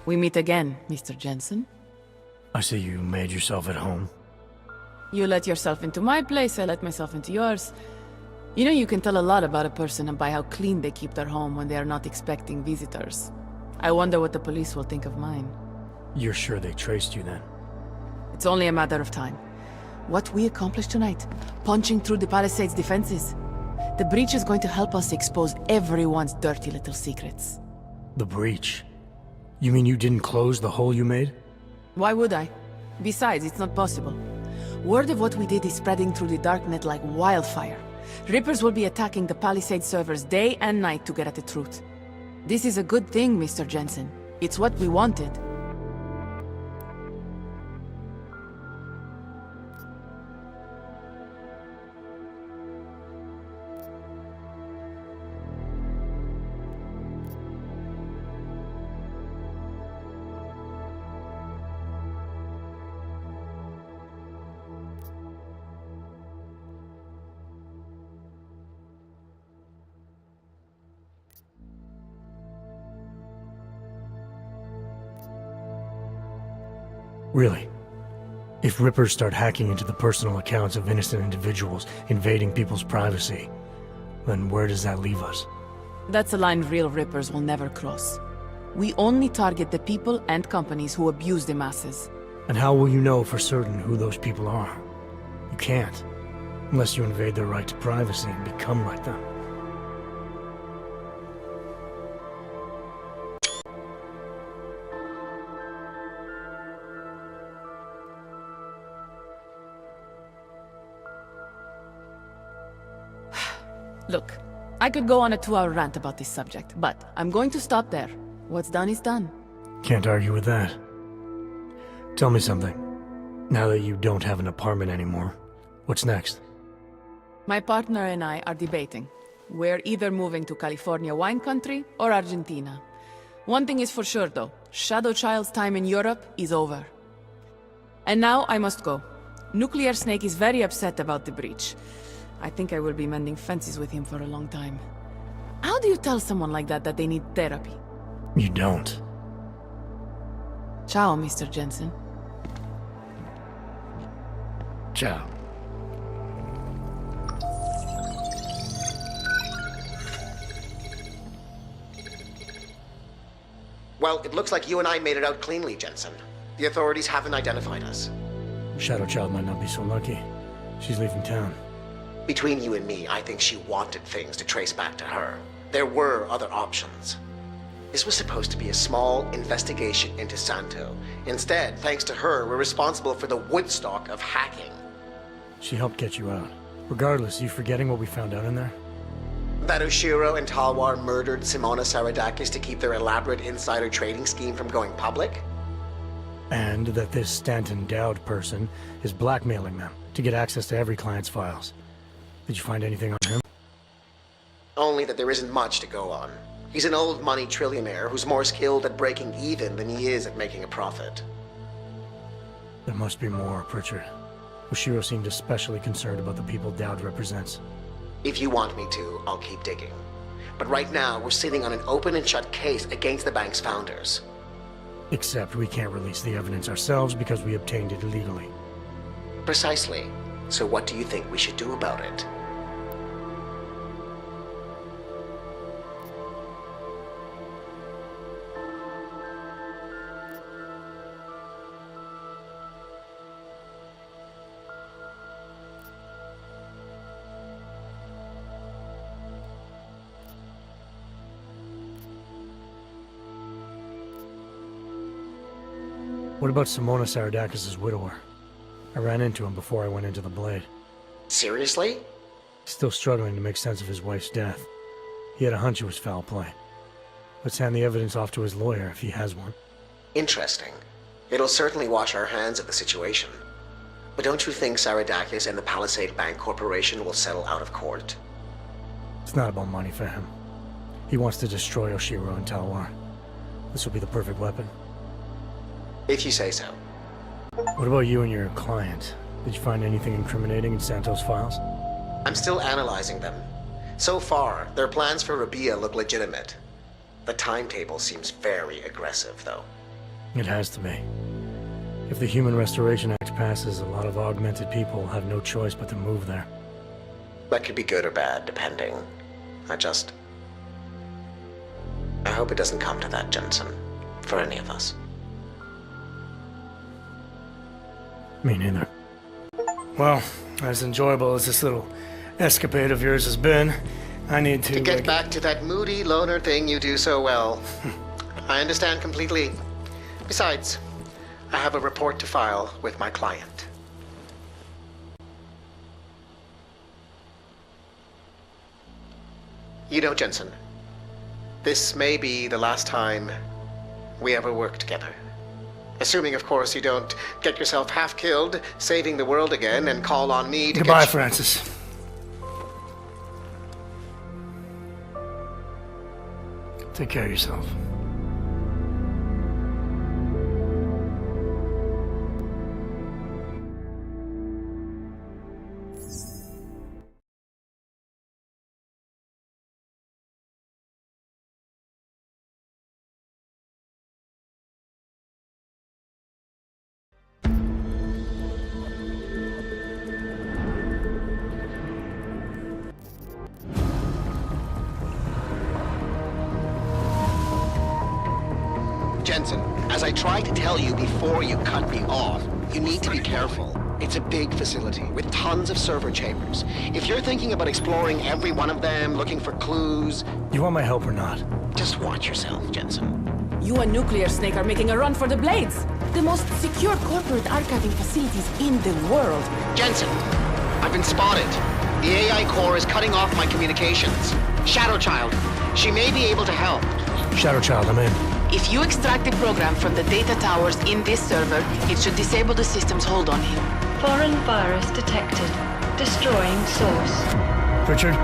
S13: We meet again, Mr. Jensen.
S3: I see you made yourself at home.
S13: You let yourself into my place, I let myself into yours. You know, you can tell a lot about a person by how clean they keep their home when they are not expecting visitors. I wonder what the police will think of mine.
S3: You're sure they traced you then?
S13: It's only a matter of time. What we accomplished tonight, punching through the Palisades' defenses. The breach is going to help us expose everyone's dirty little secrets.
S3: The breach? You mean you didn't close the hole you made?
S13: Why would I? Besides, it's not possible. Word of what we did is spreading through the darknet like wildfire. Rippers will be attacking the Palisade servers day and night to get at the truth. This is a good thing, Mr. Jensen. It's what we wanted.
S3: Really. If Rippers start hacking into the personal accounts of innocent individuals, invading people's privacy, then where does that leave us?
S13: That's a line real Rippers will never cross. We only target the people and companies who abuse the masses.
S3: And how will you know for certain who those people are? You can't, unless you invade their right to privacy and become like them.
S13: Look, I could go on a 2-hour rant about this subject, but I'm going to stop there. What's done is done.
S3: Can't argue with that. Tell me something. Now that you don't have an apartment anymore, what's next?
S13: My partner and I are debating. We're either moving to California wine country or Argentina. One thing is for sure though, Shadow Child's time in Europe is over. And now I must go. Nuclear Snake is very upset about the breach. I think I will be mending fences with him for a long time. How do you tell someone like that they need therapy?
S3: You don't.
S13: Ciao, Mr. Jensen.
S3: Ciao.
S2: Well, it looks like you and I made it out cleanly, Jensen. The authorities haven't identified us.
S3: Shadow Child might not be so lucky. She's leaving town.
S2: Between you and me, I think she wanted things to trace back to her. There were other options. This was supposed to be a small investigation into Santo. Instead, thanks to her, we're responsible for the Woodstock of hacking.
S3: She helped get you out. Regardless, you forgetting what we found out in there?
S2: That Oshiro and Talwar murdered Simona Saradakis to keep their elaborate insider trading scheme from going public?
S3: And that this Stanton Dowd person is blackmailing them to get access to every client's files. Did you find anything on him?
S2: Only that there isn't much to go on. He's an old money trillionaire who's more skilled at breaking even than he is at making a profit.
S3: There must be more, Pritchard. Oshiro seemed especially concerned about the people Dowd represents.
S2: If you want me to, I'll keep digging. But right now, we're sitting on an open and shut case against the bank's founders.
S3: Except we can't release the evidence ourselves because we obtained it illegally.
S2: Precisely. So what do you think we should do about it?
S3: What about Simona Saradakis' widower? I ran into him before I went into the Blade.
S2: Seriously?
S3: Still struggling to make sense of his wife's death. He had a hunch it was foul play. Let's hand the evidence off to his lawyer if he has one.
S2: Interesting. It'll certainly wash our hands of the situation. But don't you think Saradakis and the Palisade Bank Corporation will settle out of court?
S3: It's not about money for him. He wants to destroy Oshiro and Talwar. This will be the perfect weapon.
S2: If you say so.
S3: What about you and your client? Did you find anything incriminating in Santo's files?
S2: I'm still analyzing them. So far, their plans for Rabia look legitimate. The timetable seems very aggressive, though.
S3: It has to be. If the Human Restoration Act passes, a lot of augmented people will have no choice but to move there.
S2: That could be good or bad, depending. I hope it doesn't come to that, Jensen. For any of us.
S3: Me neither. Well, as enjoyable as this little escapade of yours has been, I need to
S2: get back to that moody loner thing you do so well. I understand completely. Besides, I have a report to file with my client. You know, Jensen, this may be the last time we ever work together. Assuming, of course, you don't get yourself half killed, saving the world again, and call on me to
S3: Goodbye, Francis. Take care of yourself.
S4: Jensen, as I tried to tell you before you cut me off, you need to be careful. It's a big facility with tons of server chambers. If you're thinking about exploring every one of them, looking for clues...
S3: You want my help or not?
S4: Just watch yourself, Jensen.
S13: You and Nuclear Snake are making a run for the Blades. The most secure corporate archiving facilities in the world.
S4: Jensen, I've been spotted. The AI core is cutting off my communications. Shadow Child, she may be able to help.
S3: Shadow Child, I'm in.
S13: If you extract the program from the data towers in this server, it should disable the system's hold on him.
S18: Foreign virus detected. Destroying source.
S3: Richard?